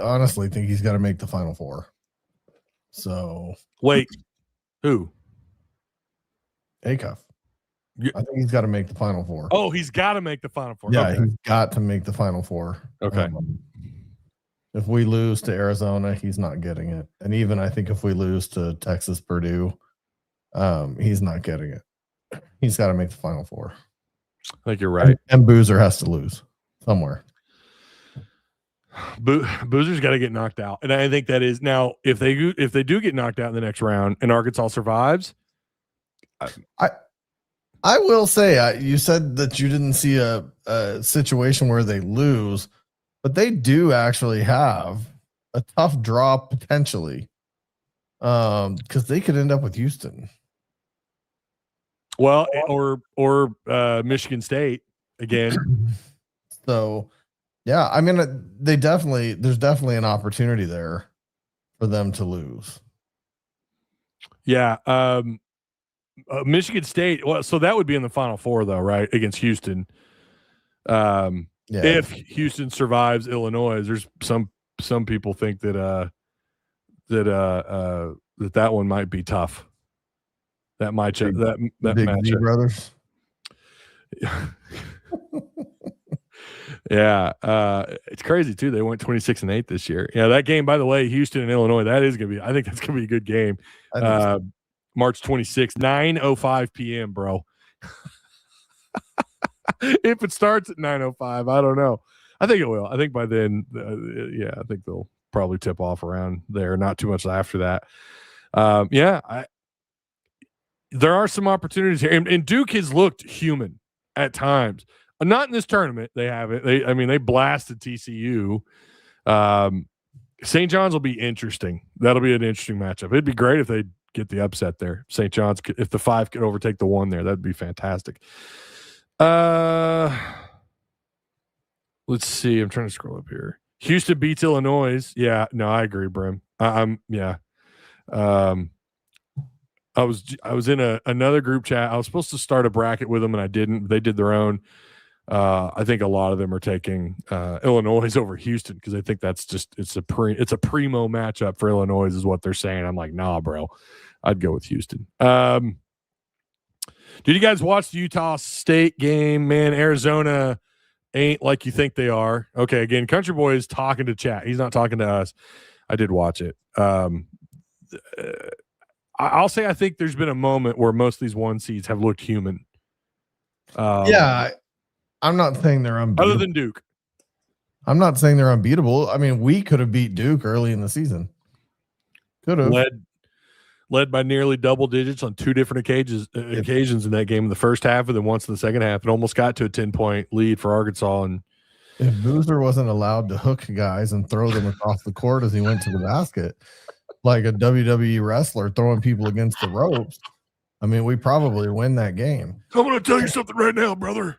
honestly think he's got to make the Final Four. So wait, who? Acuff. I think he's got to make the Final Four. Oh, he's got to make the Final Four. Yeah, okay. He's got to make the Final Four. Okay. If we lose to Arizona, he's not getting it. And even I think if we lose to Texas, Purdue, he's not getting it. He's got to make the Final Four. I think you're right. And Boozer has to lose somewhere. Boozer's got to get knocked out, and I think that is now if they do get knocked out in the next round and Arkansas survives. I will say, you said that you didn't see a situation where they lose, but they do actually have a tough draw potentially, because they could end up with Houston. Well, or Michigan State again. So, yeah, I mean, there's definitely an opportunity there for them to lose. Yeah. Michigan State. Well, so that would be in the Final Four, though, right? Against Houston. If Houston survives Illinois, there's some people think that that one might be tough. That might that big matchup. G brothers. Yeah, it's crazy too. They went 26-8 this year. Yeah, that game, by the way, Houston and Illinois. I think that's gonna be a good game. March 26th, 9:05 p.m. Bro. If it starts at 9:05, I don't know. I think it will. I think by then, I think they'll probably tip off around there. Not too much after that. There are some opportunities here, and Duke has looked human at times. Not in this tournament. They haven't. They blasted TCU. St. John's will be interesting. That'll be an interesting matchup. It'd be great if they get the upset there. St. John's, if the 5 could overtake the 1 there, that'd be fantastic. Let's see. I'm trying to scroll up here. Houston beats Illinois. Yeah, no, I agree, Brim. I was in another group chat. I was supposed to start a bracket with them, and I didn't. They did their own. I think a lot of them are taking Illinois over Houston because I think that's just it's a primo matchup for Illinois is what they're saying. I'm like, nah, bro, I'd go with Houston. Did you guys watch the Utah State game? Man, Arizona ain't like you think they are. Okay, again, Country Boy is talking to chat. He's not talking to us. I did watch it. I'll say I think there's been a moment where most of these 1 seeds have looked human. I'm not saying they're unbeatable. Other than Duke. I'm not saying they're unbeatable. I mean, we could have beat Duke early in the season. Could have. Led by nearly double digits on 2 different occasions in that game in the first half and then once in the second half. It almost got to a 10-point lead for Arkansas. And if Boozer wasn't allowed to hook guys and throw them across the court as he went to the basket, like a WWE wrestler throwing people against the ropes, I mean, we probably win that game. I'm going to tell you something right now, brother.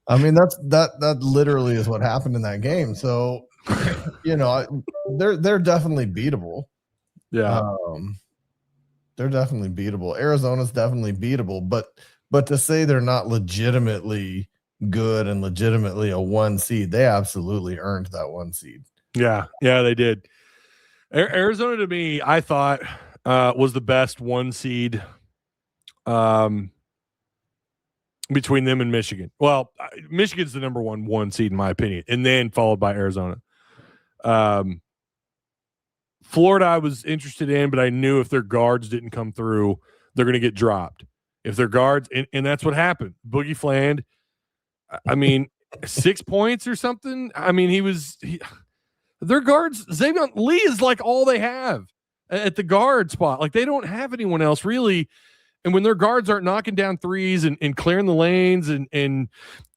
I mean, that literally is what happened in that game. So, they're definitely beatable. Yeah. They're definitely beatable. Arizona's definitely beatable, but to say they're not legitimately good and legitimately a 1 seed, they absolutely earned that 1 seed. Yeah, they did. Arizona, to me, I thought was the best 1 seed between them and Michigan. Well, Michigan's the number 1 seed in my opinion, and then followed by Arizona. Florida, I was interested in, but I knew if their guards didn't come through, they're going to get dropped. If their guards, and that's what happened. Boogie Fland, 6 points or something. I mean, their guards, Xavier Lee is like all they have at the guard spot. Like they don't have anyone else really. And when their guards aren't knocking down threes and clearing the lanes and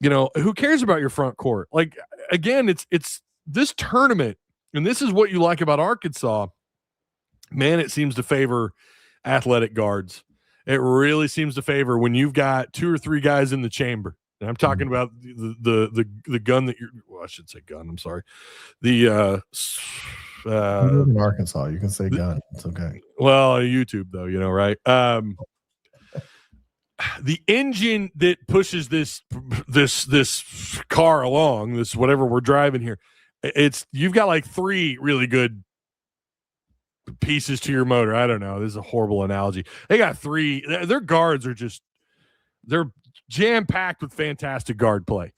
who cares about your front court? Like, again, it's this tournament. And this is what you like about Arkansas. Man, it seems to favor athletic guards. It really seems to favor when you've got 2 or 3 guys in the chamber. And I'm talking about the gun that I should say gun. I'm sorry. You live in Arkansas. You can say gun. It's okay. Well, YouTube though, right? The engine that pushes this car along, this whatever we're driving here. You've got like 3 really good pieces to your motor. I don't know. This is a horrible analogy. They got 3. Their guards are they're jam packed with fantastic guard play,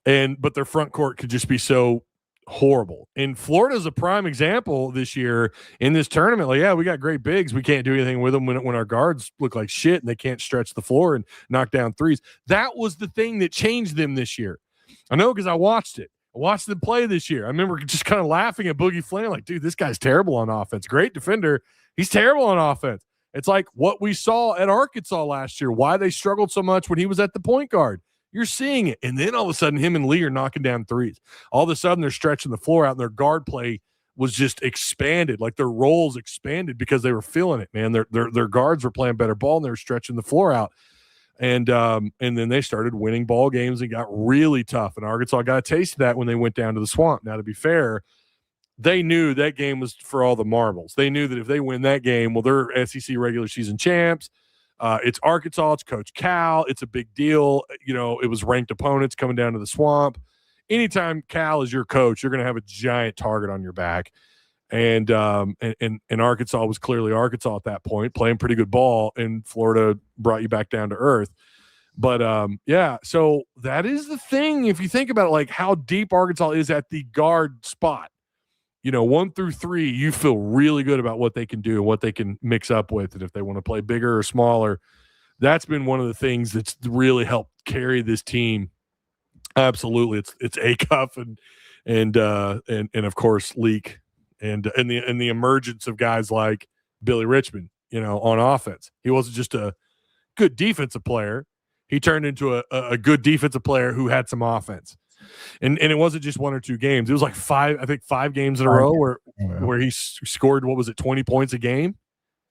but their front court could just be so horrible. And Florida's a prime example this year in this tournament. Like, yeah, we got great bigs. We can't do anything with them when our guards look like shit and they can't stretch the floor and knock down threes. That was the thing that changed them this year. I know because I watched it. I watched them play this year. I remember just kind of laughing at Boogie Flynn, like, dude, this guy's terrible on offense. Great defender. He's terrible on offense. It's like what we saw at Arkansas last year, why they struggled so much when he was at the point guard. You're seeing it. And then all of a sudden, him and Lee are knocking down threes. All of a sudden, they're stretching the floor out, and their guard play was just expanded. Like their roles expanded because they were feeling it, man. Their guards were playing better ball, and they were stretching the floor out. And then they started winning ball games and got really tough. And Arkansas got a taste of that when they went down to the Swamp. Now, to be fair, they knew that game was for all the marbles. They knew that if they win that game, well, they're SEC regular season champs. It's Arkansas. It's Coach Cal. It's a big deal. You know, it was ranked opponents coming down to the Swamp. Anytime Cal is your coach, you're going to have a giant target on your back. And Arkansas was clearly Arkansas at that point, playing pretty good ball, and Florida brought you back down to earth. But yeah, so that is the thing. If you think about it, like how deep Arkansas is at the guard spot, you know, 1 through 3, you feel really good about what they can do and what they can mix up with. And if they want to play bigger or smaller, that's been one of the things that's really helped carry this team. Absolutely. It's Acuff and of course Leak and the emergence of guys like Billy Richmond, you know, on offense. He wasn't just a good defensive player. He turned into a good defensive player who had some offense. And it wasn't just 1 or 2 games. It was like 5 games in a row where he scored, 20 points a game.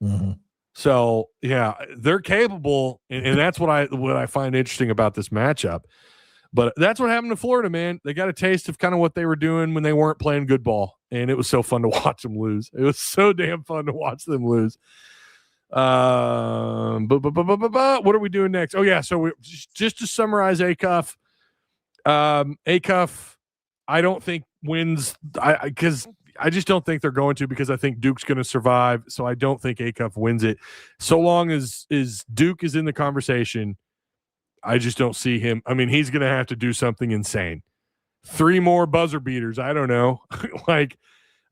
Mm-hmm. So yeah, they're capable, and that's what I find interesting about this matchup. But that's what happened to Florida, man. They got a taste of kind of what they were doing when they weren't playing good ball, and it was so fun to watch them lose. It was so damn fun to watch them lose. But what are we doing next? Oh yeah, so just to summarize Acuff. Acuff, I don't think wins. Because I just don't think they're going to, because I think Duke's going to survive. So I don't think Acuff wins it. So long as Duke is in the conversation, I just don't see him. I mean, he's going to have to do something insane. 3 more buzzer beaters. I don't know, like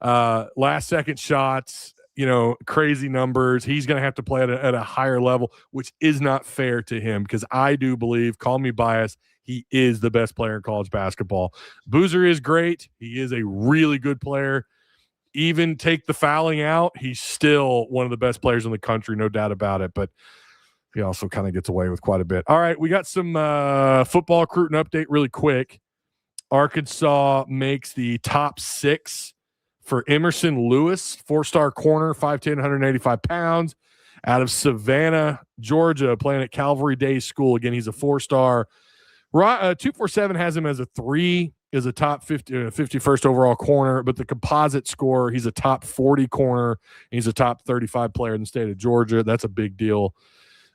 last second shots. You know, crazy numbers. He's going to have to play at a higher level, which is not fair to him, because I do believe, call me biased, he is the best player in college basketball. Boozer is great. He is a really good player. Even take the fouling out, he's still one of the best players in the country, no doubt about it. But he also kind of gets away with quite a bit. All right, we got some football recruiting update really quick. Arkansas makes the top 6 for Emerson Lewis, 4-star corner, 5'10", 185 pounds, out of Savannah, Georgia, playing at Calvary Day School. Again, he's a 4-star. 247 has him as a 3, is a top 51st overall corner, but the composite score, he's a top 40 corner. He's a top 35 player in the state of Georgia. That's a big deal.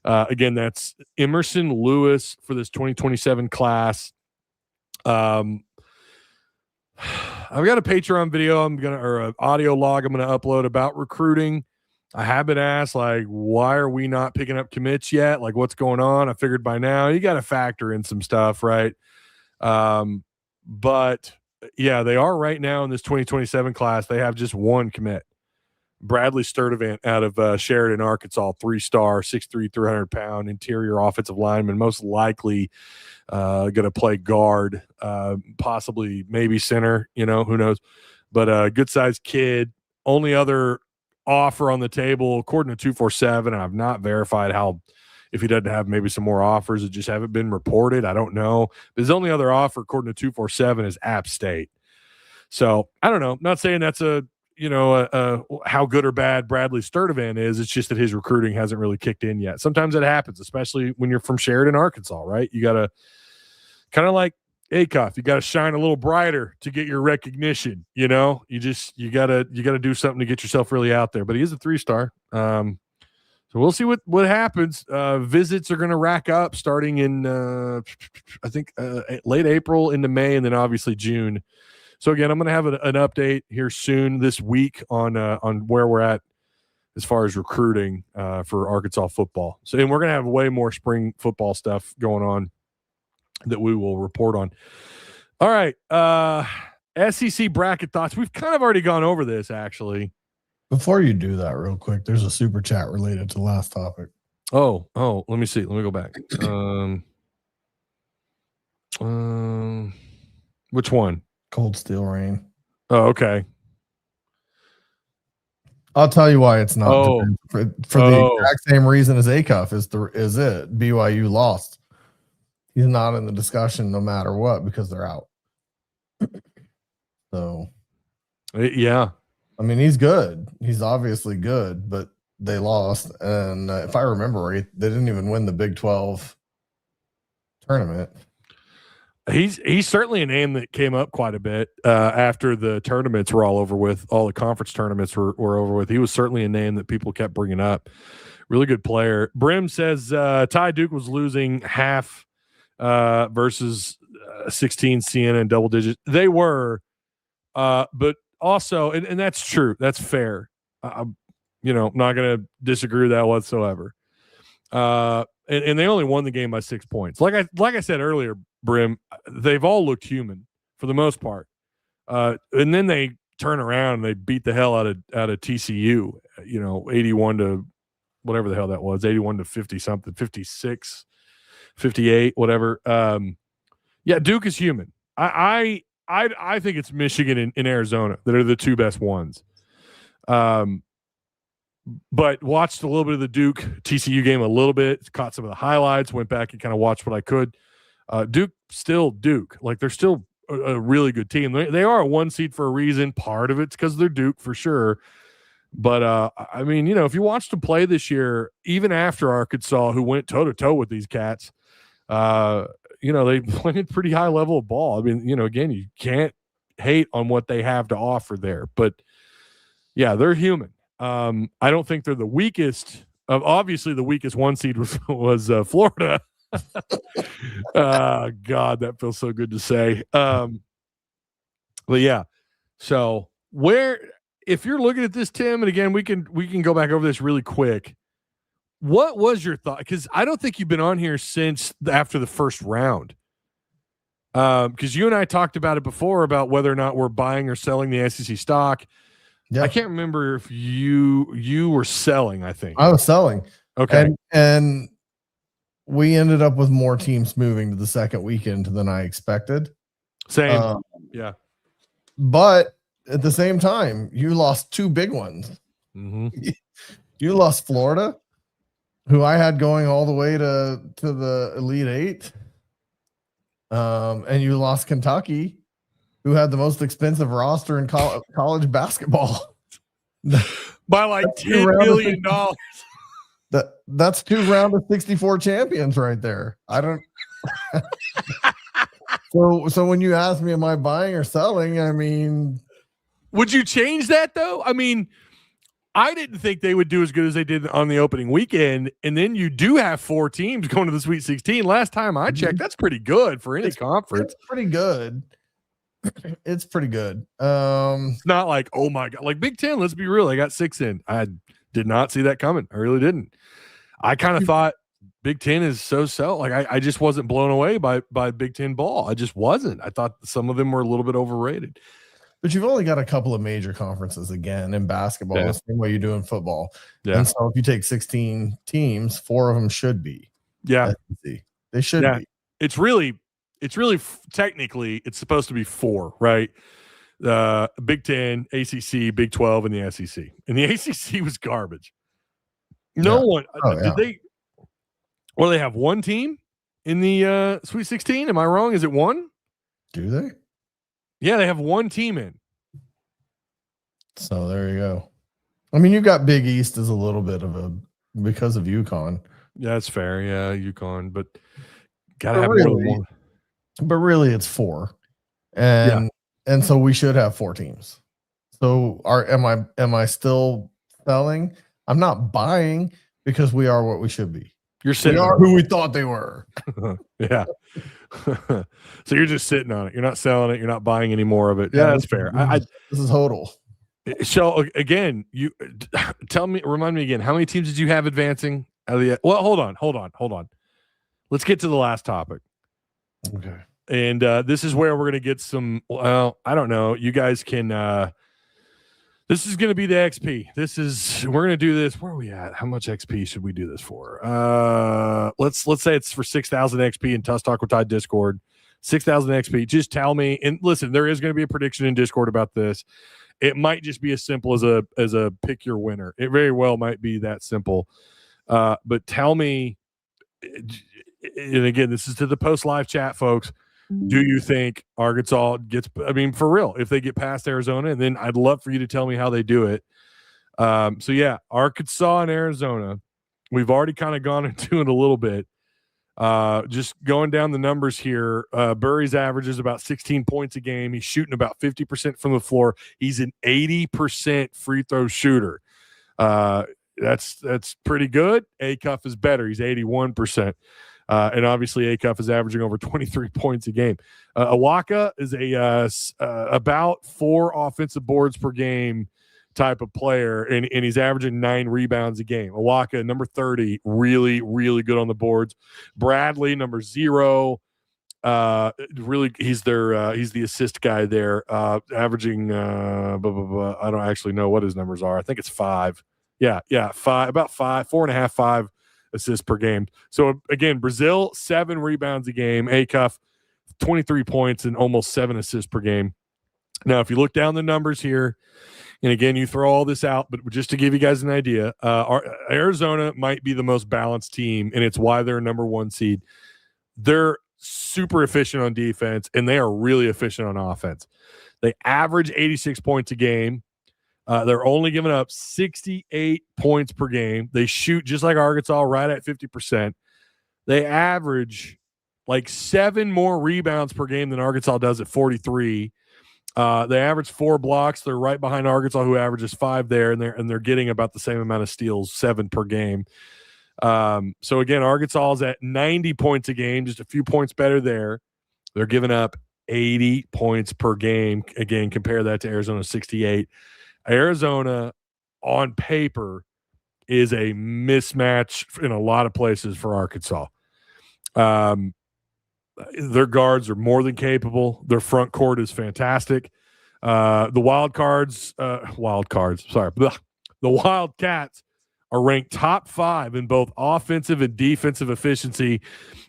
Again, that's Emerson Lewis for this 2027 class. I've got a Patreon video or an audio log I'm going to upload about recruiting. I have been asked, like, why are we not picking up commits yet? Like, what's going on? I figured by now you got to factor in some stuff, right? But yeah, they are right now in this 2027 class. They have just 1 commit. Bradley Sturdivant out of Sheridan, Arkansas, 3-star, 6'3", 300-pound interior offensive lineman, most likely going to play guard, possibly maybe center, you know, who knows. But a good-sized kid. Only other offer on the table, according to 247, and I've not verified if he doesn't have maybe some more offers that just haven't been reported. I don't know. But his only other offer, according to 247, is App State. So I don't know. I'm not saying that's how good or bad Bradley Sturdivant is. It's just that his recruiting hasn't really kicked in yet. Sometimes it happens, especially when you're from Sheridan, Arkansas, right? You got to kind of like Acuff, you got to shine a little brighter to get your recognition. You know, you got to do something to get yourself really out there. But he is a 3-star. So we'll see what happens. Visits are going to rack up starting in I think late April into May, and then obviously June. So again, I'm going to have an update here soon this week on where we're at as far as recruiting for Arkansas football. So, and we're going to have way more spring football stuff going on that we will report on. All right. SEC bracket thoughts. We've kind of already gone over this, actually. Before you do that, real quick, there's a super chat related to last topic. Oh, let me see. Let me go back. Which one? Cold Steel Rain. Oh, okay. I'll tell you why it's not. Oh. For the exact same reason as Acuff is it. BYU lost. He's not in the discussion no matter what because they're out. So, yeah. I mean, he's good. He's obviously good, but they lost. And if I remember right, they didn't even win the Big 12 tournament. He's certainly a name that came up quite a bit after the tournaments were all over with. All the conference tournaments were over with. He was certainly a name that people kept bringing up. Really good player. Brim says Ty Duke was losing half versus 16 Siena in double digits. They were, but also, and that's true. That's fair. I'm not going to disagree with that whatsoever. And they only won the game by 6 points. Like I said earlier, Brim, they've all looked human for the most part. And then they turn around and they beat the hell out of TCU, 81 to whatever the hell that was, 81 to 50 something, 56, 58, whatever. Yeah, Duke is human. I think it's Michigan and Arizona that are the two best ones. But watched a little bit of the Duke TCU game a little bit, caught some of the highlights, went back and kind of watched what I could. Duke still Duke. Like, they're still a really good team. They are a 1 seed for a reason. Part of it's because they're Duke for sure. But, I mean, if you watched them play this year, even after Arkansas, who went toe-to-toe with these cats, they played pretty high level of ball. I mean, again, you can't hate on what they have to offer there. But, yeah, they're human. I don't think they're the weakest. Obviously, the weakest 1 seed was Florida. God, that feels so good to say. But yeah, so if you're looking at this, Tim, and again, we can go back over this really quick. What was your thought? Because I don't think you've been on here since after the first round. Because you and I talked about it before about whether or not we're buying or selling the SEC stock. Yeah. I can't remember if you were selling. I think I was selling. Okay, and we ended up with more teams moving to the second weekend than I expected. Same, yeah. But at the same time, you lost 2 big ones. Mm-hmm. You lost Florida, who I had going all the way to the Elite 8, and you lost Kentucky, who had the most expensive roster in college basketball by like $10 million. That's 2 round of 64 champions right there. I don't. So when you ask me, am I buying or selling? I mean, would you change that though? I mean, I didn't think they would do as good as they did on the opening weekend, and then you do have 4 teams going to the Sweet 16. Last time I checked, that's pretty good for any conference. It's pretty good. It's pretty good. It's not like, oh my God, like Big Ten, let's be real, they got 6 in. I did not see that coming. I really didn't. I kind of thought Big Ten is so. Like, I just wasn't blown away by Big Ten ball. I just wasn't. I thought some of them were a little bit overrated. But you've only got a couple of major conferences again in basketball, the same way you do in football. Yeah. And so if you take 16 teams, 4 of them should be. Yeah. SEC. They should be. It's really technically it's supposed to be 4, right? Big Ten, ACC, Big 12, and the SEC. And the ACC was garbage. No one. Did they? Well, they have 1 team in the Sweet 16. Am I wrong? Is it 1? Do they? Yeah, they have 1 team in. So there you go. I mean, you've got Big East as a little bit of because of UConn. Yeah, that's fair. Yeah, UConn, but gotta have more than 1. But really, it's 4, and so we should have 4 teams. So am I still selling? I'm not buying because we are what we should be. You're sitting. We are who we thought they were. Yeah. So you're just sitting on it. You're not selling it. You're not buying any more of it. Yeah, that's fair. This is hodl. So again, you remind me again, how many teams did you have advancing? Well, hold on. Let's get to the last topic. Okay. And this is where we're going to get some, well, I don't know. You guys can, this is going to be the XP. We're going to do this. Where are we at? How much XP should we do this for? Let's say it's for 6,000 XP in Tuss Talk with Tide Discord. 6,000 XP. Just tell me. And listen, there is going to be a prediction in Discord about this. It might just be as simple as a pick your winner. It very well might be that simple. But tell me, and again, this is to the post live chat, folks. Do you think Arkansas gets, I mean, for real, if they get past Arizona, and then I'd love for you to tell me how they do it. So yeah, Arkansas and Arizona, we've already kind of gone into it a little bit. Just going down the numbers here, Burry's average is about 16 points a game. He's shooting about 50% from the floor. He's an 80% free throw shooter. That's pretty good. Acuff is better. He's 81%. And obviously Acuff is averaging over 23 points a game. Awaka is about 4 offensive boards per game type of player, and he's averaging 9 rebounds a game. Awaka, number 30, really, really good on the boards. Bradley, number 0, really, he's the assist guy there, averaging I don't actually know what his numbers are. I think it's 5. Yeah, 5, about 5, 4.5, 5 assists per game. So again, Brazil, 7 rebounds a game. Acuff, 23 points and almost 7 assists per game. Now, if you look down the numbers here, and again, you throw all this out, but just to give you guys an idea, Arizona might be the most balanced team, and it's why they're number 1 seed. They're super efficient on defense, and they are really efficient on offense. They average 86 points a game. They're only giving up 68 points per game. They shoot just like Arkansas, right at 50%. They average like 7 more rebounds per game than Arkansas does at 43. They average 4 blocks. They're right behind Arkansas, who averages 5 there, and they're getting about the same amount of steals, 7 per game. So again, Arkansas is at 90 points a game, just a few points better there. They're giving up 80 points per game. Again, compare that to Arizona's 68. Arizona, on paper, is a mismatch in a lot of places for Arkansas. Their guards are more than capable. Their front court is fantastic. The Wildcats are ranked top 5 in both offensive and defensive efficiency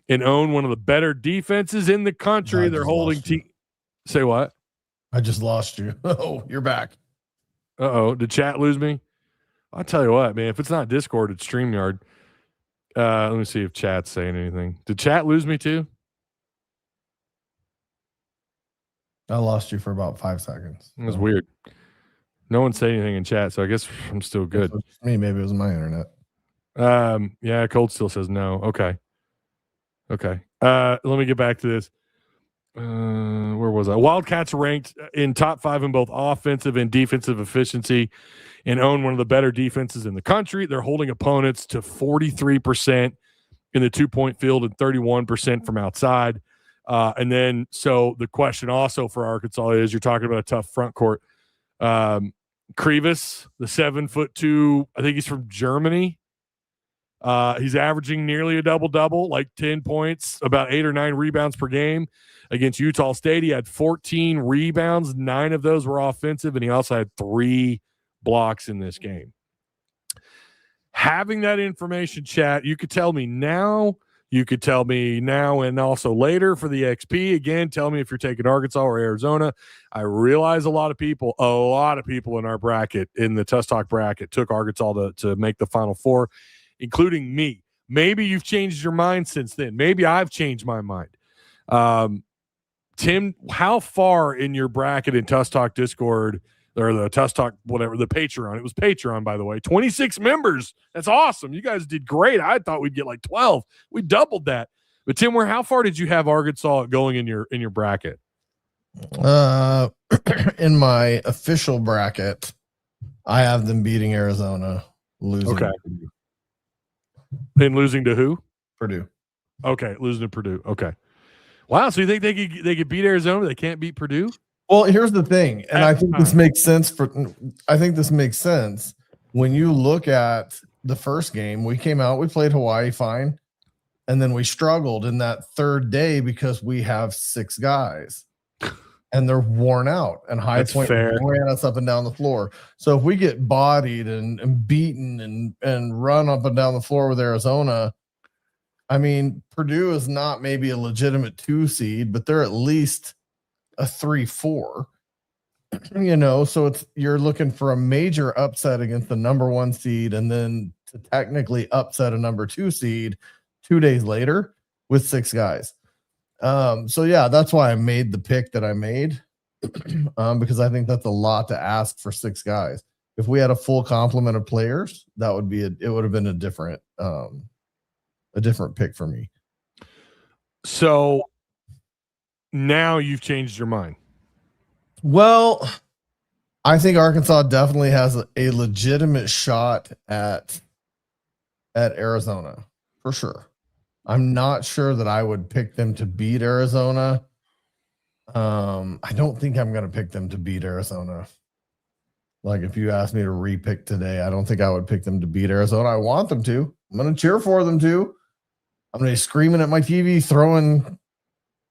and own one of the better defenses in the country. They're holding Say what? I just lost you. Oh, you're back. Uh-oh. Did chat lose me? I'll tell you what, man. If it's not Discord, it's StreamYard. Let me see if chat's saying anything. Did chat lose me too? I lost you for about 5 seconds. It was weird. No one said anything in chat, so I guess I'm still good. Me, maybe it was my internet. Yeah, Cold still says no. Okay. Let me get back to this. Where was I? Wildcats ranked in top 5 in both offensive and defensive efficiency and own one of the better defenses in the country. They're holding opponents to 43% in the 2-point field and 31% from outside. And then, so the question also for Arkansas is, you're talking about a tough front court. Krivas, the 7'2", I think he's from Germany. He's averaging nearly a double-double, like 10 points, about 8 or 9 rebounds per game. Against Utah State, he had 14 rebounds. 9 of those were offensive, and he also had 3 blocks in this game. Having that information, chat, you could tell me now. You could tell me now and also later for the XP. Again, tell me if you're taking Arkansas or Arizona. I realize a lot of people in our bracket, in the Tuss Talk bracket, took Arkansas to make the Final Four, including me. Maybe you've changed your mind since then. Maybe I've changed my mind. Tim, how far in your bracket in Tuss Talk Discord, or the Tuss Talk, whatever, the Patreon, it was Patreon, by the way, 26 members. That's awesome. You guys did great. I thought we'd get like 12. We doubled that. But Tim, how far did you have Arkansas going in your bracket? In my official bracket, I have them beating Arizona, losing. Okay. And losing to who? Purdue. Okay, losing to Purdue. Okay. Wow. So you think they could beat Arizona, but they can't beat Purdue? Well, here's the thing, and I think this makes sense when you look at the first game. We came out, we played Hawaii fine. And then we struggled in that third day because we have 6 guys and they're worn out, and High Point ran us up and down the floor. So if we get bodied and beaten and run up and down the floor with Arizona, I mean, Purdue is not maybe a legitimate 2 seed, but they're at least a 3-4, so you're looking for a major upset against the number 1 seed and then to technically upset a number 2 seed 2 days later with 6 guys. So yeah, that's why I made the pick that I made, because I think that's a lot to ask for 6 guys. If we had a full complement of players, it would have been a different pick for me. So now you've changed your mind. Well, I think Arkansas definitely has a legitimate shot at Arizona for sure. I'm not sure that I would pick them to beat Arizona. I don't think I'm going to pick them to beat Arizona. Like if you asked me to repick today, I don't think I would pick them to beat Arizona. I want them to. I'm going to cheer for them to. I'm going to be screaming at my TV, throwing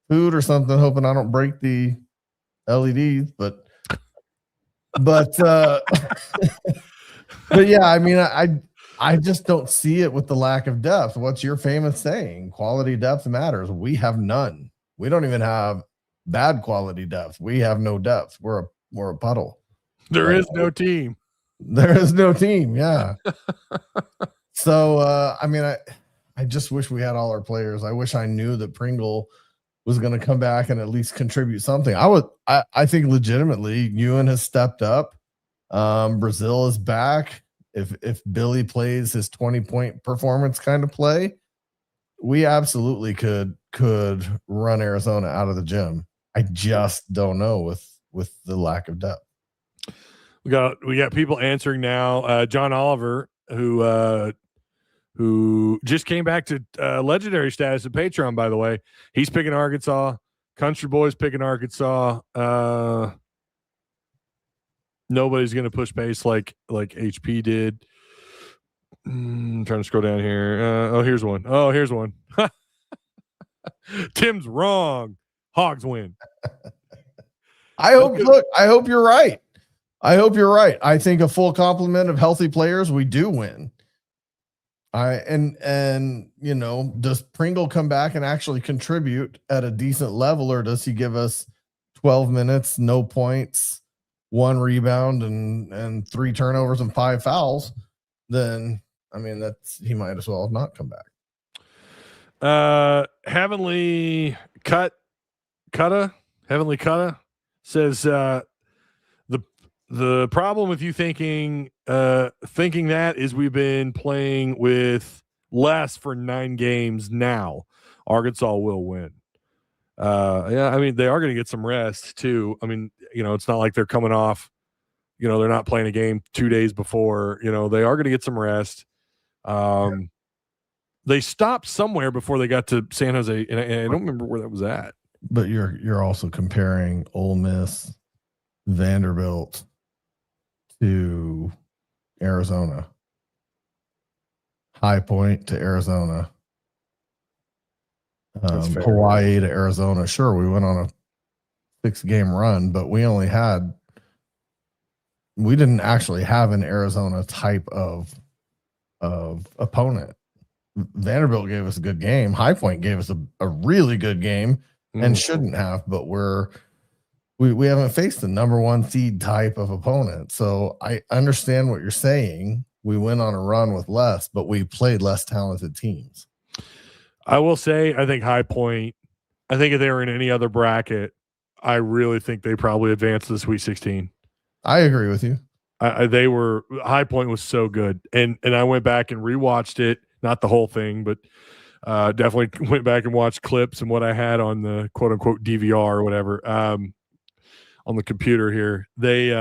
food or something, hoping I don't break the LEDs. But but yeah, I mean, I just don't see it with the lack of depth. What's your famous saying? Quality depth matters. We have none. We don't even have bad quality depth. We have no depth. We're a puddle. There is no team. There is no team. Yeah. So, I mean, I just wish we had all our players. I wish I knew that Pringle was going to come back and at least contribute something. I think legitimately Ewan has stepped up. Brazil is back. If Billy plays his 20-point performance kind of play, we absolutely could run Arizona out of the gym. I just don't know with the lack of depth. We got people answering now. John Oliver, who just came back to legendary status at Patreon, by the way. He's picking Arkansas. Country Boy's picking Arkansas. Nobody's going to push pace like HP did. I'm trying to scroll down here. Here's one. Tim's wrong. Hogs win. I hope you're right. I think a full complement of healthy players, we do win. Does Pringle come back and actually contribute at a decent level, or does he give us 12 minutes, no points, 1 rebound and 3 turnovers and 5 fouls? Then, I mean, he might as well have not come back. Heavenly Cutta says the problem with you thinking that is we've been playing with less for 9 games now. Arkansas will win. Yeah, I mean, they are going to get some rest too. I mean, it's not like they're coming off, they're not playing a game 2 days before, they are going to get some rest. They stopped somewhere before they got to San Jose, and I don't remember where that was at. But you're also comparing Ole Miss, Vanderbilt to Arizona, High Point to Arizona, Hawaii to Arizona. Sure, we went on a 6-game run, but we didn't actually have an Arizona type of opponent. Vanderbilt gave us a good game. High Point gave us a really good game and shouldn't have, but we haven't faced the number 1 seed type of opponent. So I understand what you're saying. We went on a run with less, but we played less talented teams. I will say, I think High Point, I think if they were in any other bracket, I really think they probably advanced to the Sweet 16. I agree with you. High Point was so good. And I went back and rewatched it, not the whole thing, but definitely went back and watched clips and what I had on the quote unquote DVR or whatever. On the computer here, they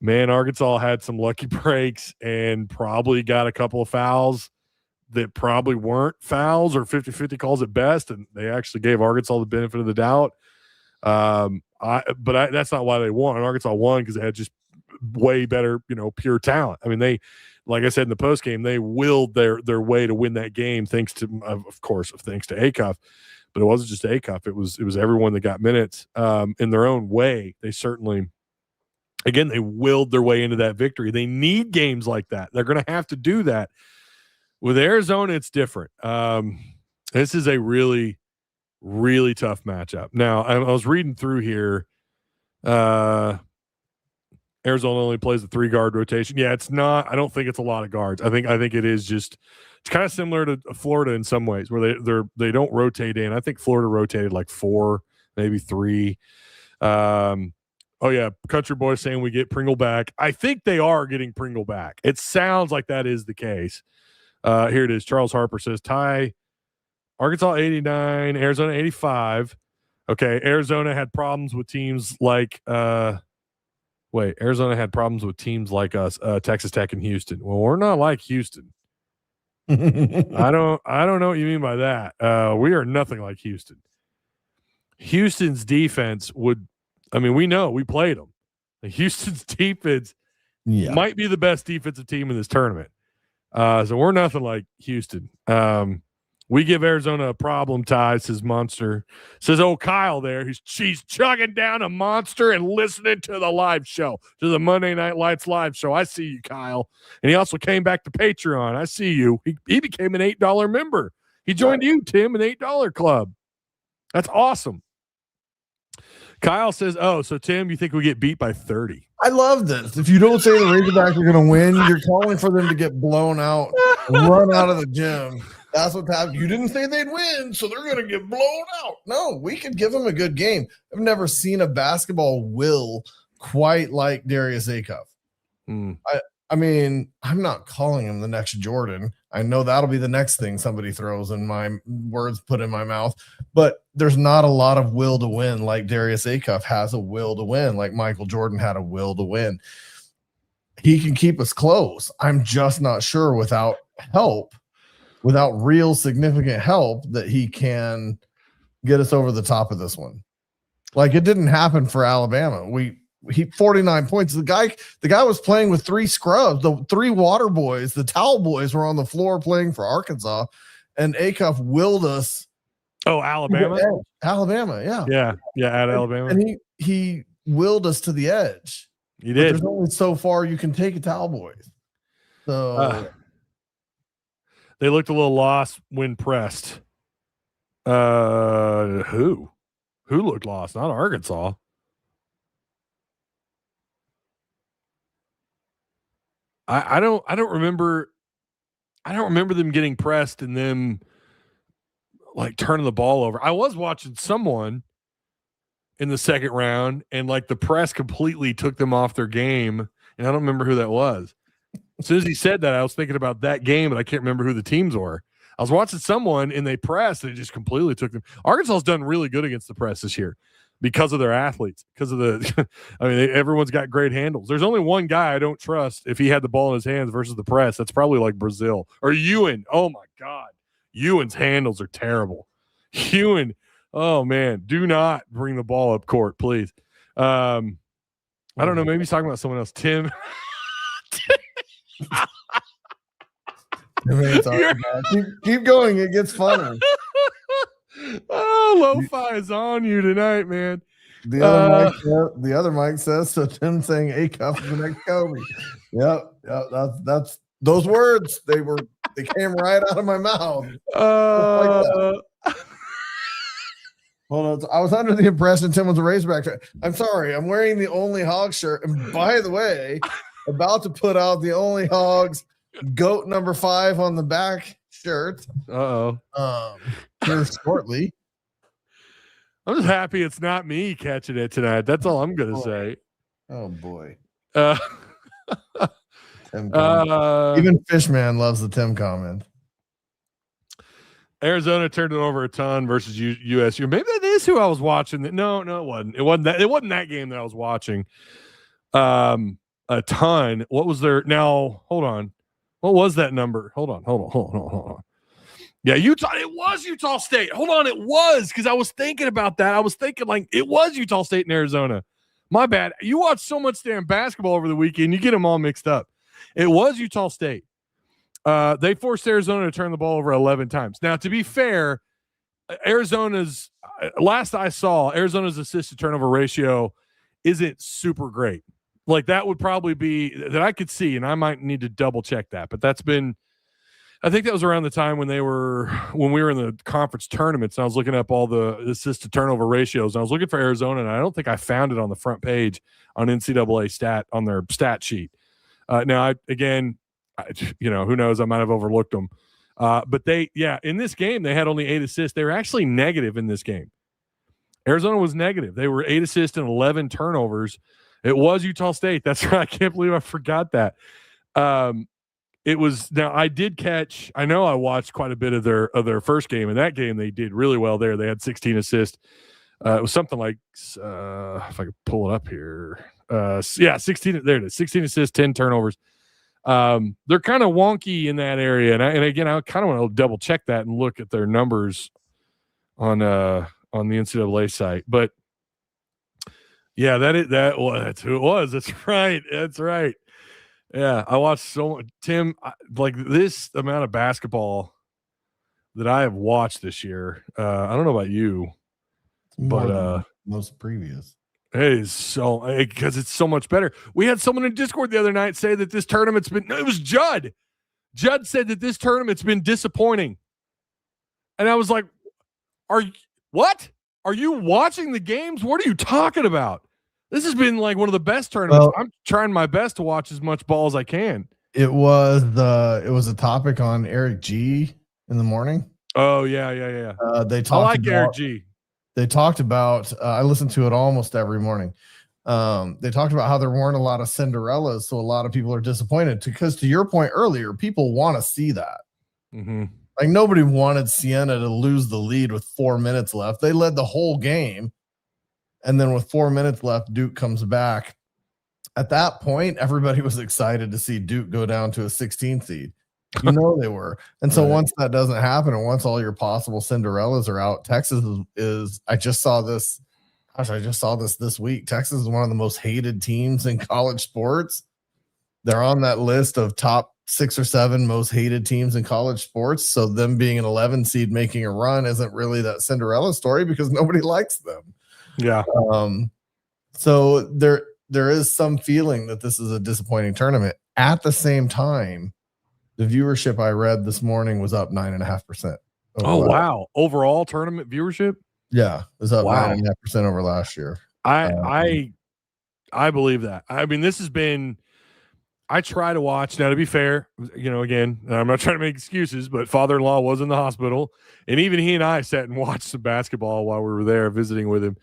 Arkansas had some lucky breaks and probably got a couple of fouls that probably weren't fouls or 50-50 calls at best, and they actually gave Arkansas the benefit of the doubt. That's not why they won. Arkansas won because they had just way better, pure talent. I mean, they, like I said in the post game, they willed their way to win that game, thanks to Acuff. But it wasn't just Acuff; it was everyone that got minutes in their own way. They certainly, again, they willed their way into that victory. They need games like that. They're going to have to do that. With Arizona, it's different. This is a really, really tough matchup. Now, I was reading through here. Arizona only plays a 3-guard rotation. Yeah, it's not. I don't think it's a lot of guards. I think it is just. It's kind of similar to Florida in some ways, where they don't rotate in. I think Florida rotated like 4, maybe 3. Oh yeah, Country Boy saying we get Pringle back. I think they are getting Pringle back. It sounds like that is the case. Here it is. Charles Harper says tie Arkansas 89, Arizona 85. Okay, Arizona had problems with teams like Arizona had problems with teams like us, Texas Tech and Houston. Well, we're not like Houston. I don't know what you mean by that. We are nothing like Houston. Houston's defense we know we played them. Houston's defense might be the best defensive team in this tournament. So we're nothing like Houston. We give Arizona a problem, Ty, says Monster. Says, Kyle there. She's chugging down a Monster and listening to the live show, to the Monday Night Lights live show. I see you, Kyle. And he also came back to Patreon. I see you. He became an $8 member. He joined you, Tim, an $8 club. That's awesome. Kyle says, so Tim, you think we get beat by 30? I love this. If you don't say the Razorbacks are going to win, you're calling for them to get blown out, run out of the gym. That's what's happening. You didn't say they'd win, so they're going to get blown out. No, we could give them a good game. I've never seen a basketball will quite like Darius Acuff. I mean, I'm not calling him the next Jordan. I know that'll be the next thing somebody throws in my words put in my mouth. But there's not a lot of will to win like Darius Acuff has a will to win, like Michael Jordan had a will to win. He can keep us close. I'm just not sure without real significant help that he can get us over the top of this one. Like it didn't happen for Alabama. He 49 points. The guy was playing with 3 scrubs. The 3 water boys, the towel boys were on the floor playing for Arkansas, and Acuff willed us. Oh, Alabama? Alabama, yeah. Yeah, at Alabama. And he willed us to the edge. He did. There's only so far you can take a towel boys. So they looked a little lost when pressed. Who looked lost? Not Arkansas. I don't remember them getting pressed and them like turning the ball over. I was watching someone in the second round and like the press completely took them off their game, and I don't remember who that was. As soon as he said that, I was thinking about that game, but I can't remember who the teams were. I was watching someone and they pressed and it just completely took them. Arkansas's done really good against the press this year because of their athletes, because of the everyone's got great handles. There's only one guy I don't trust if he had the ball in his hands versus the press. That's probably like Brazil or Ewan. Oh my God. Ewan's handles are terrible. Ewan, oh man, do not bring the ball up court, please. I don't know. Maybe he's talking about someone else. Tim. Keep going. It gets funner. Lo-fi is on you tonight, man. The other Mike says so. Tim saying Acuff is the next Kobe. Yep. That's those words. They came right out of my mouth. Hold on. I was under the impression Tim was a Razorback. I'm sorry. I'm wearing the Only Hogs shirt. And by the way, about to put out the Only Hogs GOAT number 5 on the back shirt. Here shortly. I'm just happy it's not me catching it tonight. That's all I'm gonna say. Oh boy. Tim even Fishman loves the Tim comment. Arizona turned it over a ton versus USU. Maybe that is who I was watching. No, it wasn't. It wasn't that game that I was watching. A ton. What was there? Now, hold on. What was that number? Hold on. Yeah, Utah. It was Utah State. Hold on, it was because I was thinking about that. I was thinking like it was Utah State and Arizona. My bad. You watch so much damn basketball over the weekend, you get them all mixed up. It was Utah State. They forced Arizona to turn the ball over 11 times. Now, to be fair, last I saw, Arizona's assist to turnover ratio isn't super great. Like that would probably be that I could see, and I might need to double check that. But that's been, I think that was around the time when we were in the conference tournaments. And I was looking up all the assist to turnover ratios. And I was looking for Arizona, and I don't think I found it on the front page on NCAA on their stat sheet. Now, who knows? I might have overlooked them. But in this game, they had only 8 assists. They were actually negative in this game. Arizona was negative. They were 8 assists and 11 turnovers. It was Utah State. That's right. I can't believe I forgot that. It was now. I did catch. I know I watched quite a bit of their first game. In that game, they did really well. There, they had 16 assists. It was something like if I could pull it up here. 16. There it is. 16 assists, 10 turnovers. They're kind of wonky in that area, and again, I kind of want to double check that and look at their numbers on the NCAA site. But yeah, that's who it was. That's right. That's right. Yeah, I watched so much. Tim, like this amount of basketball that I have watched this year. I don't know about you, but most previous. It is so because it's so much better. We had someone in Discord the other night say that this tournament's been. It was Judd. Judd said that this tournament's been disappointing, and I was like, what? Are you watching the games? What are you talking about? This has been like one of the best tournaments. I'm trying my best to watch as much ball as I can. It was a topic on Eric G in the morning. Oh yeah. They talked. I like Eric G. They talked about. I listen to it almost every morning. They talked about how there weren't a lot of Cinderellas, so a lot of people are disappointed. Because to your point earlier, people want to see that. Mm-hmm. Like nobody wanted Siena to lose the lead with 4 minutes left. They led the whole game. And then with 4 minutes left, Duke comes back. At that point, everybody was excited to see Duke go down to a 16 seed. You know they were. And so once that doesn't happen, and once all your possible Cinderellas are out, Texas is I just saw this this week. Texas is one of the most hated teams in college sports. They're on that list of top 6 or 7 most hated teams in college sports. So them being an 11 seed making a run isn't really that Cinderella story because nobody likes them. Yeah. So there is some feeling that this is a disappointing tournament. At the same time, the viewership I read this morning was up 9.5%. Oh wow! Overall tournament viewership? Yeah, it was up 9.5% over last year. I believe that. I mean, this has been. I try to watch now. To be fair, again, I'm not trying to make excuses, but father-in-law was in the hospital, and even he and I sat and watched some basketball while we were there visiting with him.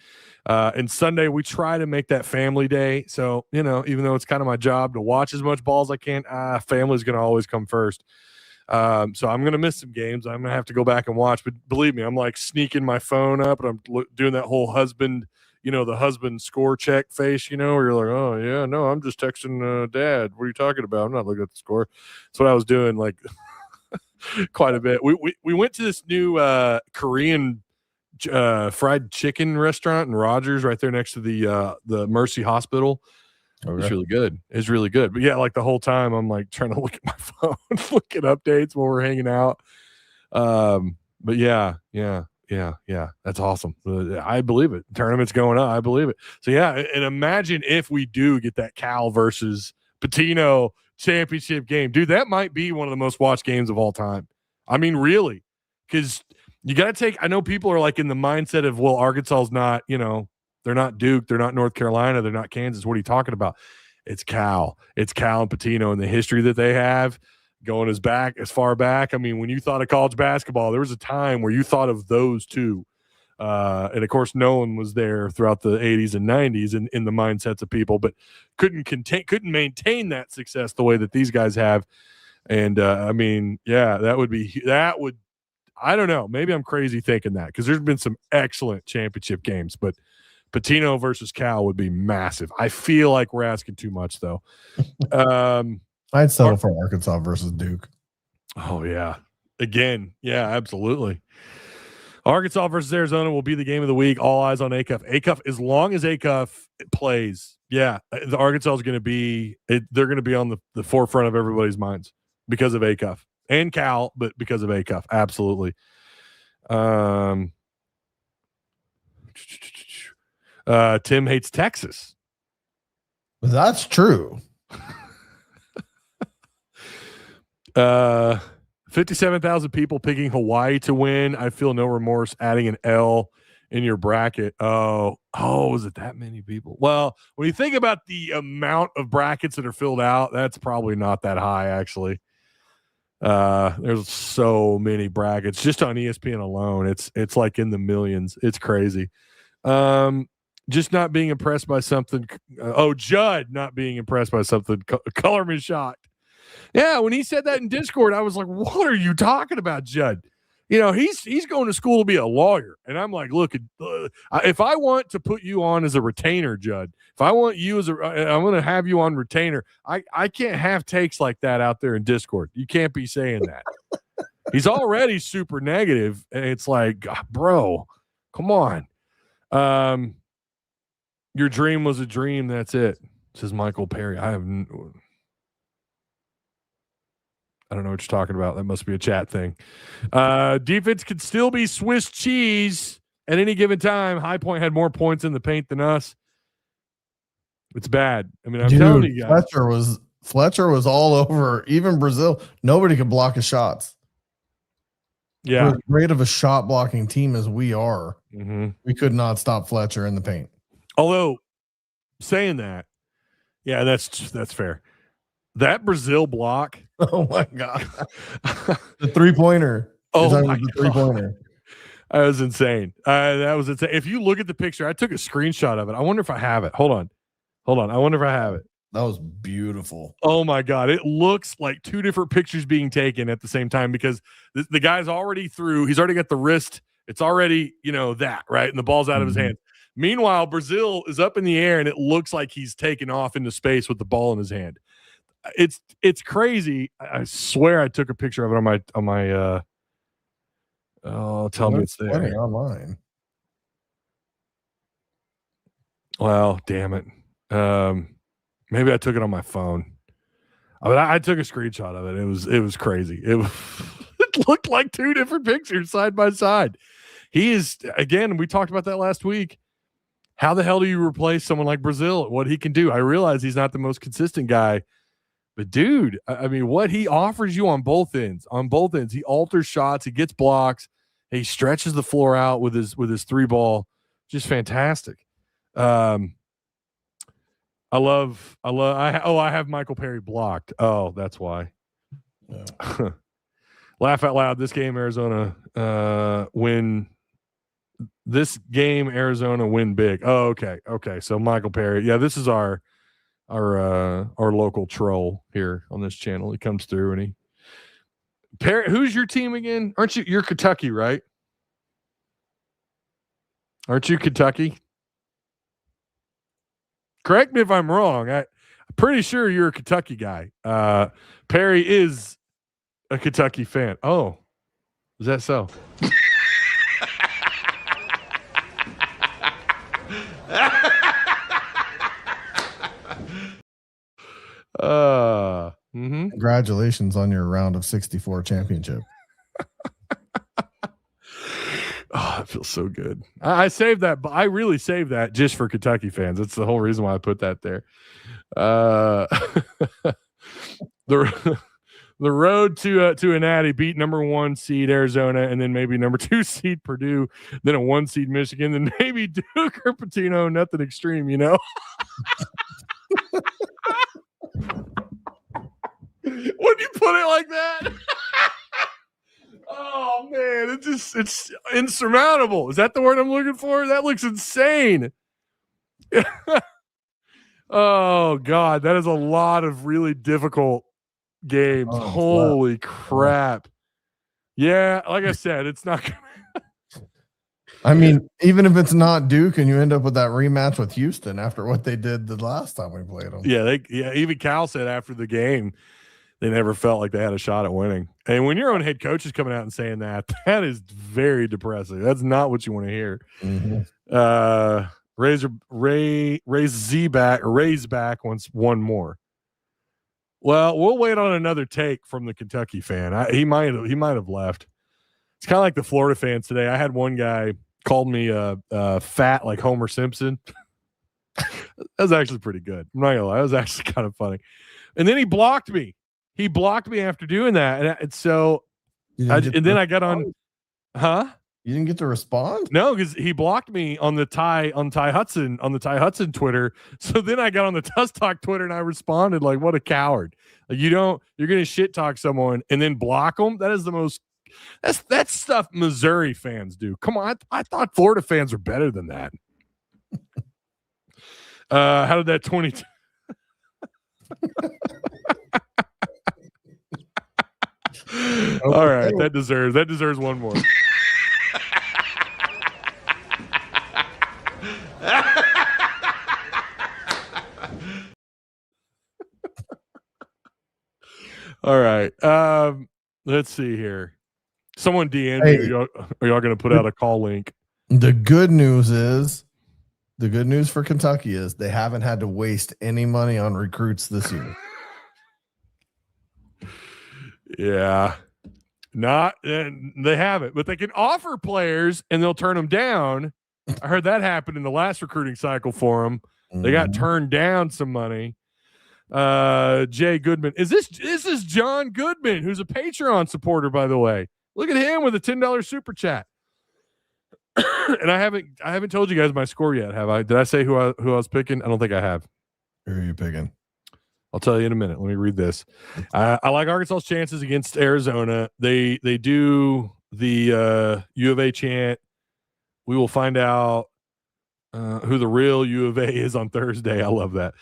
And Sunday we try to make that family day. So even though it's kind of my job to watch as much ball as I can, family's going to always come first. So I'm going to miss some games. I'm going to have to go back and watch. But believe me, I'm like sneaking my phone up, and I'm doing that whole husband. The husband score check face, where you're like, oh, yeah, no, I'm just texting dad. What are you talking about? I'm not looking at the score. That's what I was doing, like, quite a bit. We went to this new Korean fried chicken restaurant in Rogers right there next to the Mercy Hospital. Okay. It's really good. It's really good. But, yeah, like the whole time I'm, like, trying to look at my phone, look at updates while we're hanging out. But, yeah. That's awesome. I believe it. Tournament's going up. I believe it. So yeah, and imagine if we do get that Cal versus Patino championship game, dude. That might be one of the most watched games of all time. I mean, really, because you got to take. I know people are like in the mindset of, well, Arkansas's not. They're not Duke. They're not North Carolina. They're not Kansas. What are you talking about? It's Cal. It's Cal and Patino and the history that they have. Going as far back. I mean, when you thought of college basketball, there was a time where you thought of those two. And of course, no one was there throughout the 80s and 90s in the mindsets of people, but couldn't maintain that success the way that these guys have. And I mean, yeah, that would, I don't know. Maybe I'm crazy thinking that because there's been some excellent championship games, but Patino versus Cal would be massive. I feel like we're asking too much though. I'd settle for Arkansas versus Duke. Oh, yeah. Again, yeah, absolutely. Arkansas versus Arizona will be the game of the week. All eyes on Acuff. Acuff, as long as Acuff plays, the Arkansas is going to be they're going to be on the forefront of everybody's minds because of Acuff and Cal, but because of Acuff, absolutely. Tim hates Texas. That's true. 57,000 people picking Hawaii to win. I feel no remorse adding an L in your bracket. Oh, is it that many people? Well, when you think about the amount of brackets that are filled out, that's probably not that high, actually. There's so many brackets just on ESPN alone. It's like in the millions. It's crazy. Just not being impressed by something. Judd not being impressed by something. Color me shocked. Yeah, when he said that in Discord, I was like, "What are you talking about, Judd?" You know, he's going to school to be a lawyer, and I'm like, "Look, if I want to put you on as a retainer, Judd, if I want you as I'm going to have you on retainer. I can't have takes like that out there in Discord. You can't be saying that." He's already super negative, and it's like, bro, come on. Your dream was a dream. That's it, says Michael Perry. I don't know what you're talking about. That must be a chat thing. Defense could still be Swiss cheese at any given time. High Point had more points in the paint than us. It's bad. I mean, I'm telling you guys. Fletcher was all over. Even Brazil, nobody could block his shots. Yeah. We're as great of a shot blocking team as we are. Mm-hmm. We could not stop Fletcher in the paint. Although, saying that, yeah, that's fair. That Brazil block. Oh my God. The 3-pointer. Oh my God. 3-pointer. That was insane. That was insane. If you look at the picture, I took a screenshot of it. I wonder if I have it. Hold on. I wonder if I have it. That was beautiful. Oh my God. It looks like two different pictures being taken at the same time because the guy's already through. He's already got the wrist. It's already, that, right? And the ball's out of his hand. Meanwhile, Brazil is up in the air and it looks like he's taken off into space with the ball in his hand. It's crazy. I swear I took a picture of it on my tell me it's there online. Well, damn it. Maybe I took it on my phone. I took a screenshot of it. It was crazy. It looked like two different pictures side by side. He is, again, we talked about that last week. How the hell do you replace someone like Brazil at what he can do? I realize he's not the most consistent guy, but dude, I mean, what he offers you on both ends, he alters shots, he gets blocks, he stretches the floor out with his 3-ball, just fantastic. I have Michael Perry blocked. Oh, that's why. Yeah. Laugh out loud. This game, Arizona win. This game, Arizona win big. Oh, okay. So Michael Perry. Yeah, this is our local troll here on this channel. He comes through and Perry. Who's your team again? You're Kentucky, right? Aren't you Kentucky? Correct me if I'm wrong. I'm pretty sure you're a Kentucky guy. Perry is a Kentucky fan. Oh, is that so? Congratulations on your round of 64 championship. Oh, it feels so good. I saved that, but I really saved that just for Kentucky fans. That's the whole reason why I put that there. The road to a natty, beat number 1 seed Arizona, and then maybe number 2 seed Purdue, then a 1 seed Michigan, then maybe Duke or Patino. Nothing extreme, When you put it like that. Oh man, it's insurmountable. Is that the word I'm looking for? That looks insane. Oh God, that is a lot of really difficult games. Oh, holy crap. Yeah, like I said, it's not gonna I mean, even if it's not Duke and you end up with that rematch with Houston after what they did the last time we played them. Yeah, even Cal said after the game, they never felt like they had a shot at winning. And when your own head coach is coming out and saying that, that is very depressing. That's not what you want to hear. Mm-hmm. Raise back once one more. Well, we'll wait on another take from the Kentucky fan. He might have left. It's kind of like the Florida fans today. I had one guy called me fat like Homer Simpson. That was actually pretty good. I'm not gonna lie. That was actually kind of funny. And then he blocked me. He blocked me after doing that. And so then I got on. Huh? You didn't get to respond? No, because he blocked me on Ty Hudson Twitter. So then I got on the Tuss Talk Twitter and I responded like, "What a coward! Like you're gonna shit talk someone and then block them. That is the most. That's stuff Missouri fans do. Come on, I thought Florida fans were better than that. How did that 22? All right, that deserves one more. All right. Let's see here. Someone DM me. Are y'all going to put out a call link? The good news for Kentucky is they haven't had to waste any money on recruits this year. Yeah. They haven't, but they can offer players and they'll turn them down. I heard that happened in the last recruiting cycle for them. They got turned down some money. Jay Goodman. This is John Goodman, who's a Patreon supporter, by the way. Look at him with a $10 super chat. And I haven't told you guys my score yet, have I? Did I say who I was picking? I don't think I have. Who are you picking? I'll tell you in a minute. Let me read this. I like Arkansas's chances against Arizona. They do the U of A chant. We will find out who the real U of A is on Thursday. I love that.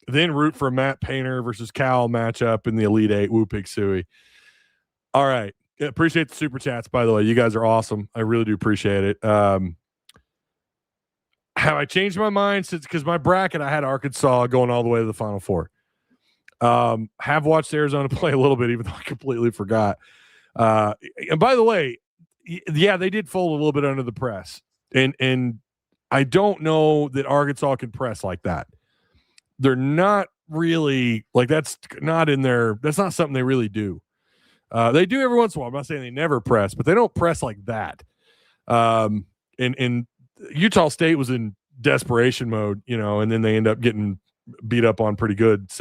Then root for Matt Painter versus Cal matchup in the Elite Eight. Woo Pig Suey. All right. Appreciate the super chats, by the way. You guys are awesome. I really do appreciate it. Have I changed my mind since, because my bracket, I had Arkansas going all the way to the Final Four. Have watched Arizona play a little bit, even though I completely forgot. And by the way, yeah, they did fold a little bit under the press. And I don't know that Arkansas can press like that. They're not really, like, that's not something they really do. They do every once in a while. I'm not saying they never press, but they don't press like that. And Utah State was in desperation mode, and then they end up getting beat up on pretty good.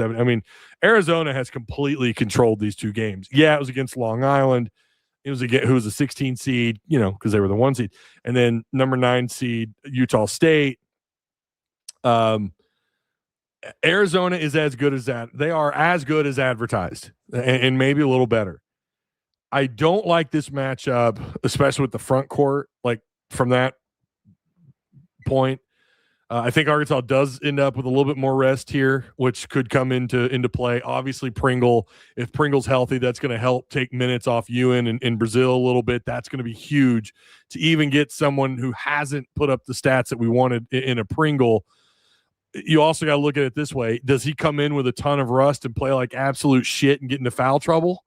Arizona has completely controlled these two games. Yeah, it was against Long Island. It was who was a 16 seed, because they were the 1 seed, and then number 9 seed Utah State. Arizona is as good as that. They are as good as advertised, and maybe a little better. I don't like this matchup, especially with the front court. Like, from that point, I think Arkansas does end up with a little bit more rest here, which could come into play. Obviously, if Pringle's healthy, that's going to help take minutes off Ewan and Brazil a little bit. That's going to be huge to even get someone who hasn't put up the stats that we wanted in a Pringle. You also got to look at it this way. Does he come in with a ton of rust and play like absolute shit and get into foul trouble?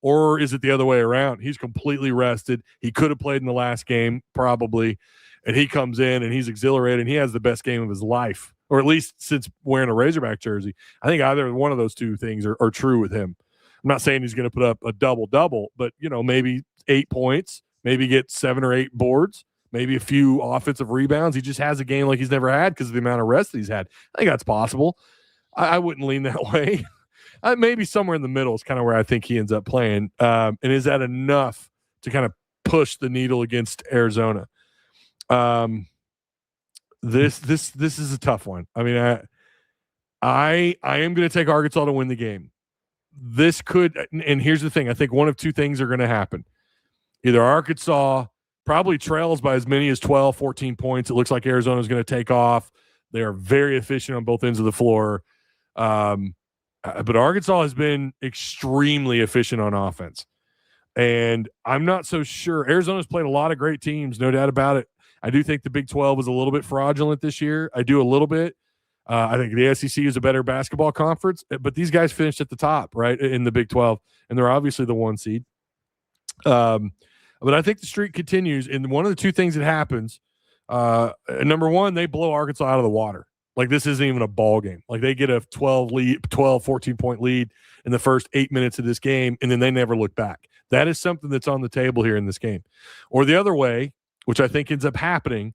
Or is it the other way around? He's completely rested. He could have played in the last game, probably. And he comes in and he's exhilarated and he has the best game of his life, or at least since wearing a Razorback jersey. I think either one of those two things are true with him. I'm not saying he's going to put up a double-double, but, maybe 8 points, maybe get 7 or 8 boards, maybe a few offensive rebounds. He just has a game like he's never had because of the amount of rest that he's had. I think that's possible. I wouldn't lean that way. Maybe somewhere in the middle is kind of where I think he ends up playing. And is that enough to kind of push the needle against Arizona? This is a tough one. I am going to take Arkansas to win the game. This could, and here's the thing. I think one of two things are going to happen. Either Arkansas probably trails by as many as 12, 14 points. It looks like Arizona is going to take off. They are very efficient on both ends of the floor. But Arkansas has been extremely efficient on offense. And I'm not so sure. Arizona's played a lot of great teams, no doubt about it. I do think the Big 12 was a little bit fraudulent this year. I do a little bit. I think the SEC is a better basketball conference, but these guys finished at the top, right, in the Big 12, and they're obviously the 1 seed. But I think the streak continues, and one of the two things that happens, number one, they blow Arkansas out of the water. Like, this isn't even a ball game. Like, they get a 14-point lead in the first 8 minutes of this game, and then they never look back. That is something that's on the table here in this game. Or the other way, which I think ends up happening,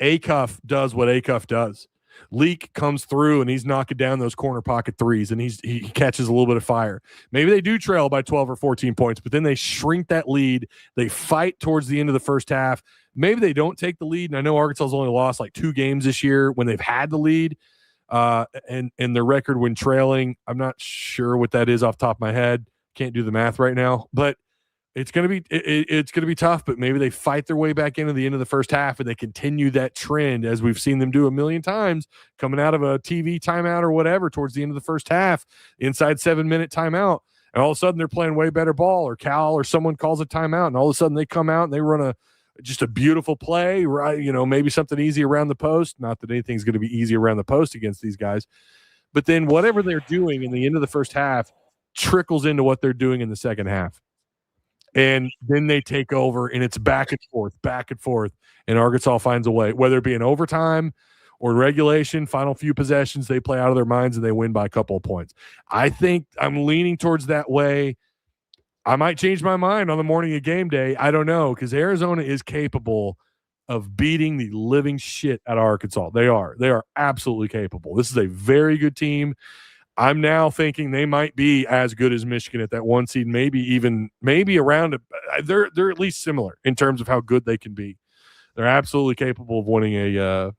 Acuff does what Acuff does. Leak comes through and he's knocking down those corner pocket threes, and he catches a little bit of fire. Maybe they do trail by 12 or 14 points, but then they shrink that lead. They fight towards the end of the first half. Maybe they don't take the lead, and I know Arkansas's only lost like 2 games this year when they've had the lead, and their record when trailing, I'm not sure what that is off the top of my head. Can't do the math right now, but it's going to be tough, but maybe they fight their way back into the end of the first half and they continue that trend as we've seen them do a million times coming out of a TV timeout or whatever towards the end of the first half, inside 7-minute timeout. And all of a sudden they're playing way better ball, or Cal or someone calls a timeout, and all of a sudden they come out and they run just a beautiful play, right? Maybe something easy around the post. Not that anything's going to be easy around the post against these guys, but then whatever they're doing in the end of the first half trickles into what they're doing in the second half. And then they take over, and it's back and forth, and Arkansas finds a way, whether it be in overtime or regulation, final few possessions, they play out of their minds and they win by a couple of points. I think I'm leaning towards that way. I might change my mind on the morning of game day. I don't know, because Arizona is capable of beating the living shit out of Arkansas. They are absolutely capable. This is a very good team. I'm now thinking they might be as good as Michigan at that 1 seed, maybe around. They're at least similar in terms of how good they can be. They're absolutely capable of winning a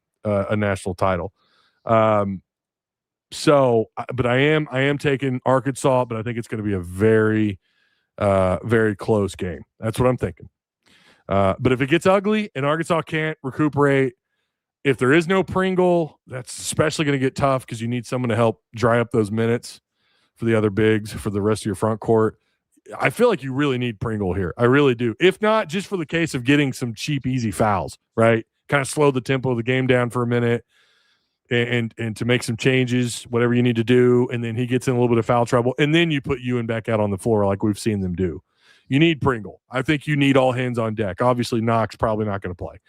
national title. But I am taking Arkansas, but I think it's going to be a very, very close game. That's what I'm thinking. But if it gets ugly and Arkansas can't recuperate, if there is no Pringle, that's especially going to get tough, because you need someone to help dry up those minutes for the other bigs for the rest of your front court. I feel like you really need Pringle here. I really do. If not, just for the case of getting some cheap, easy fouls, right? Kind of slow the tempo of the game down for a minute and to make some changes, whatever you need to do, and then he gets in a little bit of foul trouble, and then you put Ewan back out on the floor like we've seen them do. You need Pringle. I think you need all hands on deck. Obviously, Knox probably not going to play.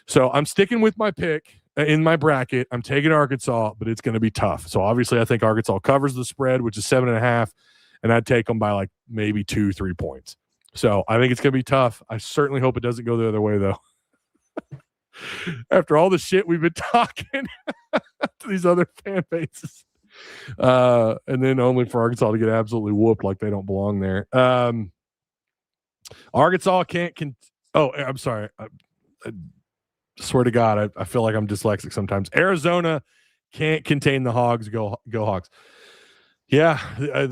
So I'm sticking with my pick in my bracket. I'm taking Arkansas, but it's going to be tough. So obviously I think Arkansas covers the spread, which is 7.5, and I'd take them by like maybe 2-3 points. So I think it's going to be tough. I certainly hope it doesn't go the other way, though. After all the shit we've been talking to these other fan bases. And then only for Arkansas to get absolutely whooped like they don't belong there. Arkansas I'm sorry. I swear to God, I feel like I'm dyslexic sometimes. Arizona can't contain the Hogs. Go Hogs. Yeah,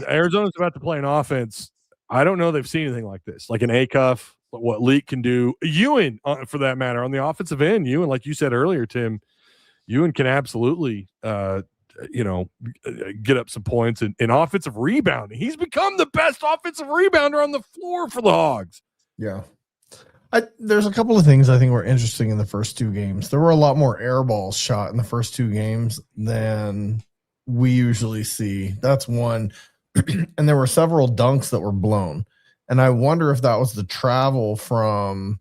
Arizona's about to play an offense. I don't know they've seen anything like this, like an Acuff, what Leak can do. Ewan, for that matter, on the offensive end, Ewan, like you said earlier, Tim, Ewan can absolutely, get up some points and offensive rebounding. He's become the best offensive rebounder on the floor for the Hogs. Yeah. There's a couple of things I think were interesting in the first 2 games. There were a lot more air balls shot in the first 2 games than we usually see. That's one. And there were several dunks that were blown. And I wonder if that was the travel from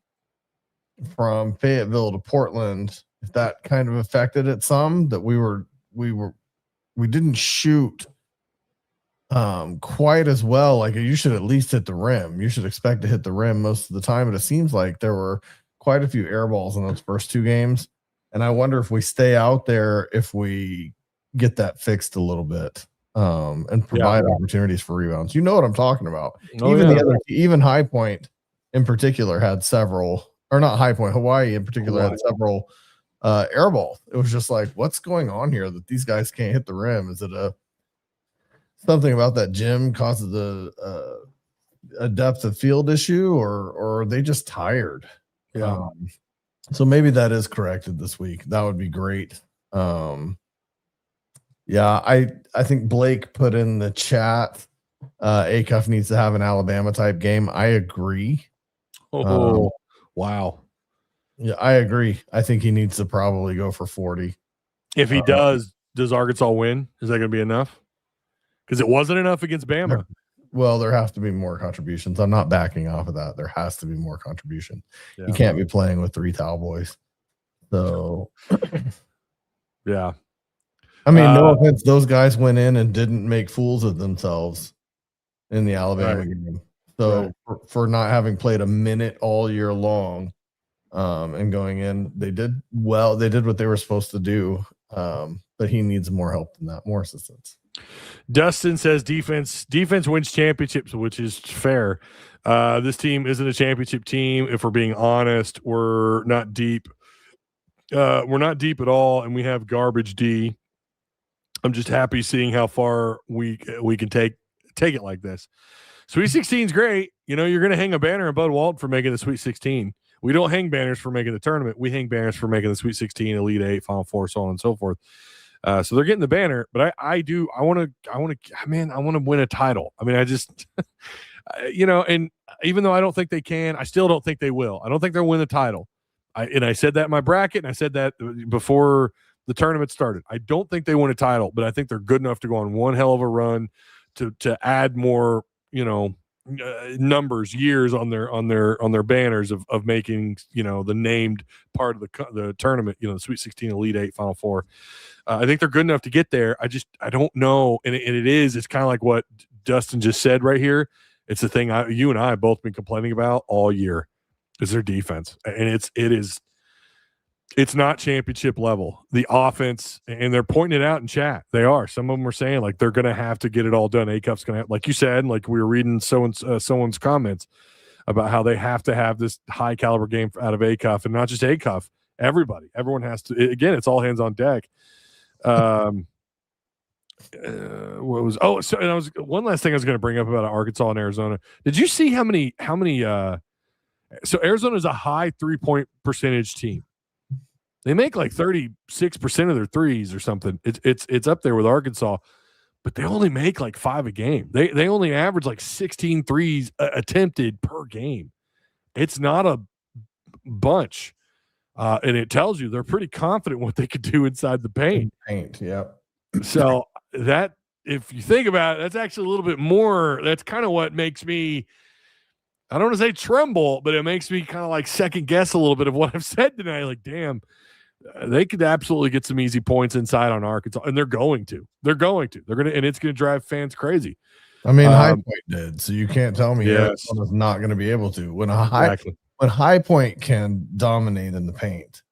Fayetteville to Portland, if that kind of affected it some, that we didn't shoot quite as well. Like, you should at least hit the rim. You should expect to hit the rim most of the time, but it seems like there were quite a few air balls in those first 2 games. And I wonder if we stay out there, if we get that fixed a little bit, and provide opportunities for rebounds. You know what I'm talking about. Even High Point in particular had several, or not High Point, Hawaii in particular had several air balls. It was just like, what's going on here that these guys can't hit the rim? Is it something about that gym causes a depth of field issue, or are they just tired? Yeah. So maybe that is corrected this week. That would be great. I think Blake put in the chat, Acuff needs to have an Alabama type game. I agree. Wow. Yeah, I agree. I think he needs to probably go for 40. If he does, does Arkansas win? Is that going to be enough? Because it wasn't enough against Bama. Well, there have to be more contributions. I'm not backing off of that. There has to be more contribution. Yeah. You can't be playing with 3 towel boys. So, yeah. I mean, no offense. Those guys went in and didn't make fools of themselves in the Alabama game. So for not having played a minute all year long and going in, they did well. They did what they were supposed to do. But he needs more help than that, more assistance. Dustin says defense wins championships, which is fair. This team isn't a championship team. If we're being honest, we're not deep. We're not deep at all, and we have garbage D. I'm just happy seeing how far we can take it like this. Sweet 16 is great. You know, you're going to hang a banner in Bud Walton for making the Sweet 16. We don't hang banners for making the tournament. We hang banners for making the Sweet 16, Elite 8, Final Four, so on and so forth. So they're getting the banner, but I want to win a title. I mean, I just, and even though I don't think they can, I still don't think they will. I don't think they'll win the title. I said that in my bracket, and I said that before the tournament started. I don't think they win a title, but I think they're good enough to go on one hell of a run to add more, numbers, years on their banners of making, the named part of the tournament, the Sweet 16, Elite 8, Final Four. I think they're good enough to get there. I don't know. And it's kind of like what Dustin just said right here. It's the thing you and I have both been complaining about all year is their defense. And it's not championship level. The offense, and they're pointing it out in chat. They are. Some of them are saying like they're going to have to get it all done. Acuff's going to have, like you said, and like we were reading someone's comments about how they have to have this high caliber game out of Acuff, and not just Acuff. Everyone has to. Again, it's all hands on deck. One last thing I was going to bring up about Arkansas and Arizona. Did you see how many? So Arizona is a high 3-point percentage team. They make like 36% of their threes or something. It's up there with Arkansas, but they only make like 5 a game. They only average like 16 threes attempted per game. It's not a bunch, and it tells you they're pretty confident what they could do inside the paint. Yeah. So that, if you think about it, that's actually a little bit more. That's kind of what makes me, I don't want to say tremble, but it makes me kind of like second guess a little bit of what I've said tonight. Like, damn. They could absolutely get some easy points inside on Arkansas, and they're going to. They're going to, and it's going to drive fans crazy. I mean, High Point did, so you can't tell me Arizona's not going to be able to. When High Point can dominate in the paint,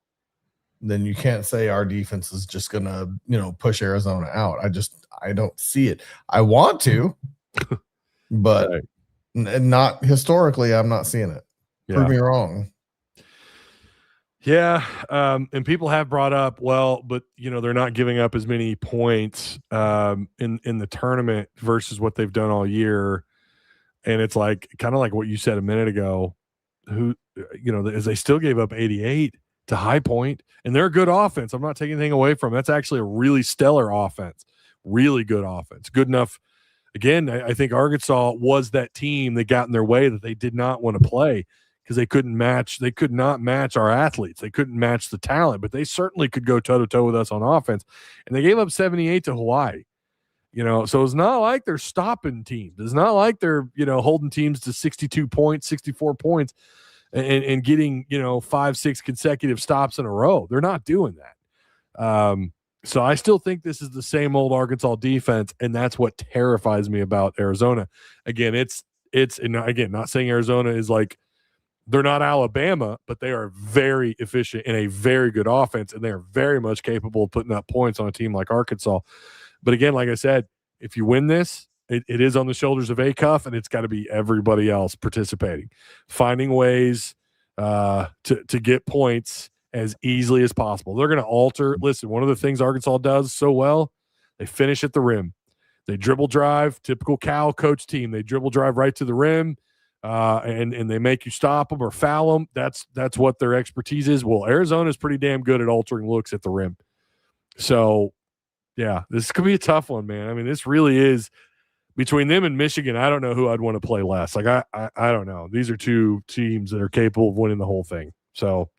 then you can't say our defense is just going to, push Arizona out. I don't see it. I want to, but not historically. I'm not seeing it. Prove me wrong. Yeah, and people have brought up, but they're not giving up as many points in the tournament versus what they've done all year, and it's like kind of like what you said a minute ago. As they still gave up 88 to High Point, and they're a good offense. I'm not taking anything away from them. That's actually a really stellar offense, really good offense, good enough. Again, I think Arkansas was that team that got in their way that they did not want to play. Because they could not match our athletes. They couldn't match the talent, but they certainly could go toe-to-toe with us on offense. And they gave up 78 to Hawaii. So it's not like they're stopping teams. It's not like they're, holding teams to 62 points, 64 points and getting, 5-6 consecutive stops in a row. They're not doing that. So I still think this is the same old Arkansas defense, and that's what terrifies me about Arizona. Again, not saying Arizona is like, they're not Alabama, but they are very efficient in a very good offense, and they are very much capable of putting up points on a team like Arkansas. But again, like I said, if you win this, it is on the shoulders of Acuff, and it's got to be everybody else participating, finding ways to get points as easily as possible. They're going to alter. Listen, one of the things Arkansas does so well, they finish at the rim. They dribble drive, typical Cal coach team. They dribble drive right to the rim. And they make you stop them or foul them. That's what their expertise is. Well, Arizona is pretty damn good at altering looks at the rim. So, yeah, this could be a tough one, man. I mean, this really is between them and Michigan. I don't know who I'd want to play less. Like I don't know. These are two teams that are capable of winning the whole thing. So,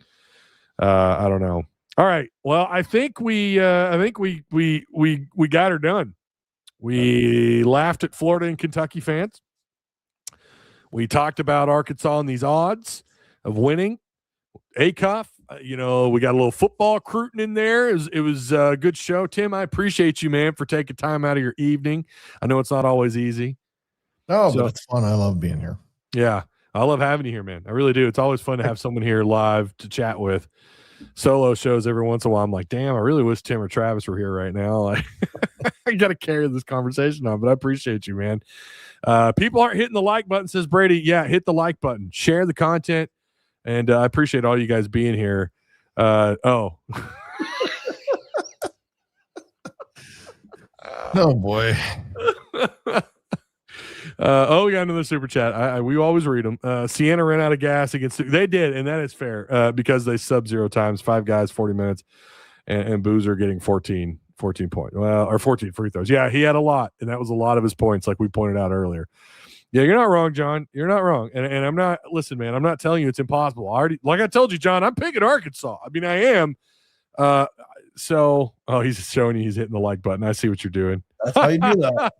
I don't know. All right. Well, I think we got her done. We laughed at Florida and Kentucky fans. We talked about Arkansas and these odds of winning. Acuff, we got a little football recruiting in there. It was a good show. Tim, I appreciate you, man, for taking time out of your evening. I know it's not always easy. No, but it's fun. I love being here. Yeah, I love having you here, man. I really do. It's always fun to have someone here live to chat with. Solo shows every once in a while. I'm like, damn, I really wish Tim or Travis were here right now. Like, I got to carry this conversation on, but I appreciate you, man. People aren't hitting the like button, says Brady. Yeah, hit the like button. Share the content. And I appreciate all you guys being here. Oh, boy. We got another super chat. We always read them. Sienna ran out of gas against. They did, and that is fair because they sub-zero times, 5 guys, 40 minutes, and Boozer getting 14 points. Well, or 14 free throws. Yeah, he had a lot, and that was a lot of his points, like we pointed out earlier. Yeah, you're not wrong, John. You're not wrong. And I'm not, listen, man, I'm not telling you it's impossible. Like I told you, John, I'm picking Arkansas. I mean, I am. He's showing you he's hitting the like button. I see what you're doing. That's how you do that.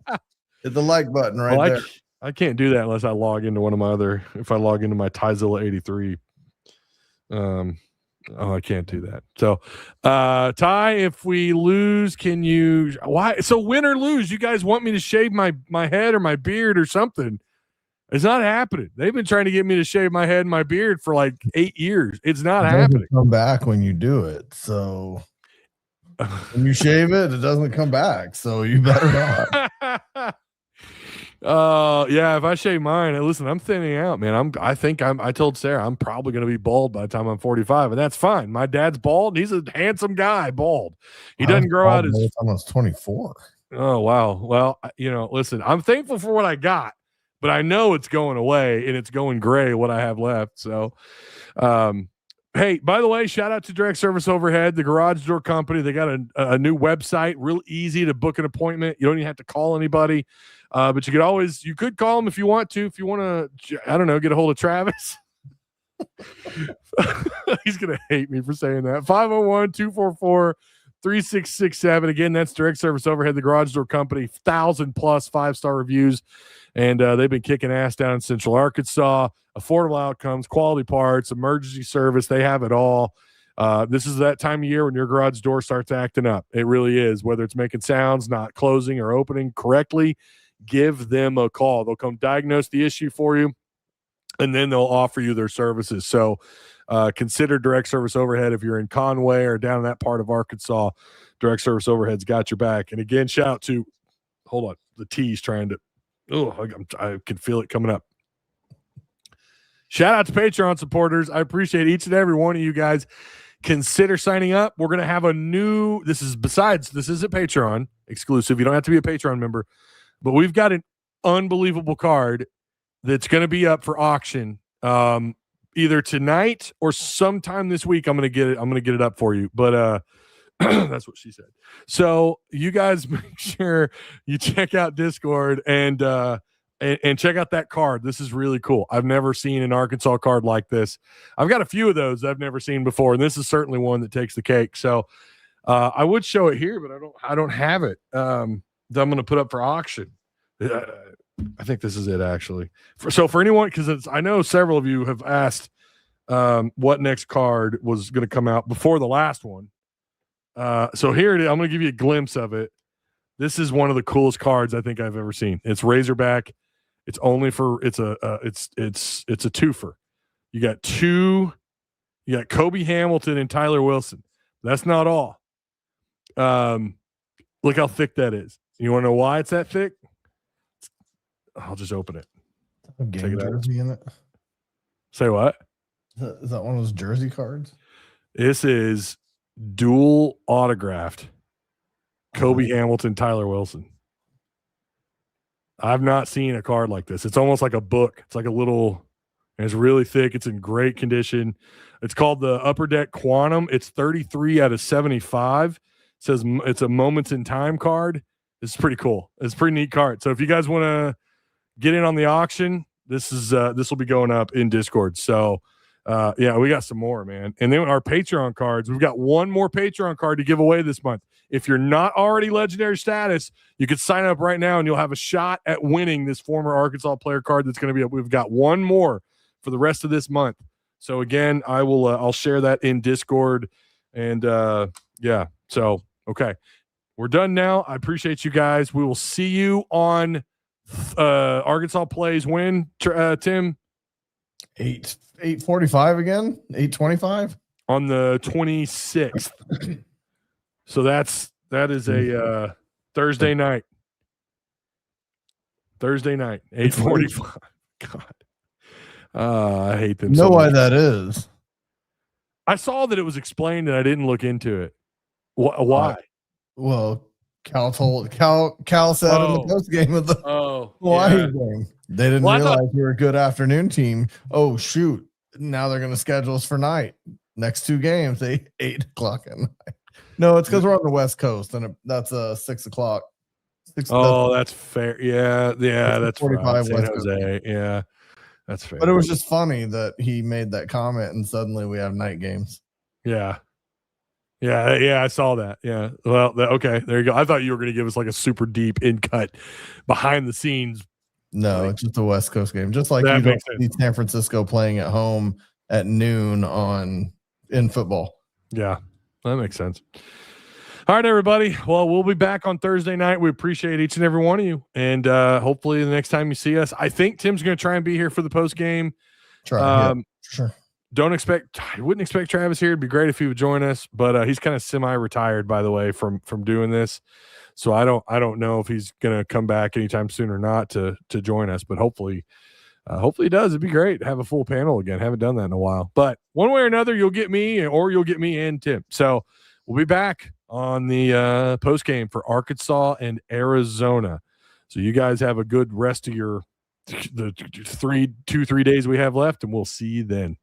Hit the like button there. I can't do that unless I log into one of my if I log into my Tyzilla 83. I can't do that. So, Ty, if we lose, why? So win or lose, you guys want me to shave my head or my beard or something? It's not happening. They've been trying to get me to shave my head and my beard for like 8 years. It's not happening. Come back when you do it. So when you shave it, it doesn't come back. So you better not. Yeah, if I shave mine, listen, I'm thinning out, man. I told Sarah I'm probably going to be bald by the time I'm 45, and that's fine. My dad's bald. He's a handsome guy, bald. He doesn't grow out his. I was 24. Oh, wow. Well, listen, I'm thankful for what I got, but I know it's going away and it's going gray what I have left. So, hey, by the way, shout out to Direct Service Overhead, the garage door company. They got a new website, real easy to book an appointment. You don't even have to call anybody. But you could call them if you want to, I don't know, get a hold of Travis. He's going to hate me for saying that. 501-244-3667. Again, that's Direct Service Overhead, the garage door company, 1,000+ 5-star reviews. And they've been kicking ass down in Central Arkansas. Affordable outcomes, quality parts, emergency service. They have it all. This is that time of year when your garage door starts acting up. It really is. Whether it's making sounds, not closing or opening correctly, give them a call. They'll come diagnose the issue for you, and then they'll offer you their services. So consider Direct Service Overhead if you're in Conway or down in that part of Arkansas. Direct Service Overhead's got your back. And again, shout out to, hold on, the T's trying to, I can feel it coming up. Shout out to Patreon supporters. I appreciate each and every one of you guys. Consider signing up. We're going to have this isn't Patreon exclusive. You don't have to be a Patreon member. But we've got an unbelievable card that's going to be up for auction either tonight or sometime this week. I'm going to get it. I'm going to get it up for you. But that's what she said. So you guys make sure you check out Discord and check out that card. This is really cool. I've never seen an Arkansas card like this. I've got a few of those I've never seen before, and this is certainly one that takes the cake. So I would show it here, but I don't have it. That I'm going to put up for auction. I think this is it, actually. For anyone, because I know several of you have asked what next card was going to come out before the last one. So here it is. I'm going to give you a glimpse of it. This is one of the coolest cards I think I've ever seen. It's Razorback. It's only for it's a twofer. You got Kobe Hamilton and Tyler Wilson. That's not all. Look how thick that is. You want to know why it's that thick? I'll just open it. A game jersey in it. Say what? Is that one of those jersey cards? This is dual autographed Kobe Hamilton, Tyler Wilson. I've not seen a card like this. It's almost like a book. It's like a little, and it's really thick. It's in great condition. It's called the Upper Deck Quantum. It's 33 out of 75. It says it's a moments in time card. It's pretty cool. It's a pretty neat card. So if you guys want to get in on the auction, this will be going up in Discord. So Yeah, we got some more, man. And then our Patreon cards, we've got one more Patreon card to give away this month. If you're not already legendary status, you could sign up right now and you'll have a shot at winning this former Arkansas player card that's going to be up. We've got one more for the rest of this month. So again, I'll share that in Discord. And yeah, so okay. We're done now. I appreciate you guys. We will see you on Arkansas plays when, Tim? 8:45 again? 8:25? On the 26th. So that is a Thursday night. Thursday night, 8:45. God. I hate them. You know why that is? I saw that it was explained and I didn't look into it. Why? Well, Cal said in the post game of the Hawaii game. They didn't realize we were a good afternoon team. Oh shoot. Now they're gonna schedule us for night. Next two games, 8 o'clock at night. No, it's because we're on the West Coast and that's 6 o'clock. That's fair. Yeah, that's 45 San Jose. Yeah, that's fair. But it was just funny that he made that comment and suddenly we have night games. Yeah. Yeah, I saw that. Yeah. Well, okay, there you go. I thought you were going to give us like a super deep in cut behind the scenes. No, it's just a West Coast game. Just like you don't see San Francisco playing at home at noon in football. Yeah, that makes sense. All right, everybody. Well, we'll be back on Thursday night. We appreciate each and every one of you. And hopefully the next time you see us, I think Tim's going to try and be here for the post game. Sure. I wouldn't expect Travis here. It'd be great if he would join us, but he's kind of semi-retired, by the way, from doing this. So I don't know if he's going to come back anytime soon or not to join us, but hopefully he does. It'd be great to have a full panel again. Haven't done that in a while, but one way or another, you'll get me or you'll get me and Tim. So we'll be back on the post game for Arkansas and Arizona. So you guys have a good rest of the 3 days we have left, and we'll see you then.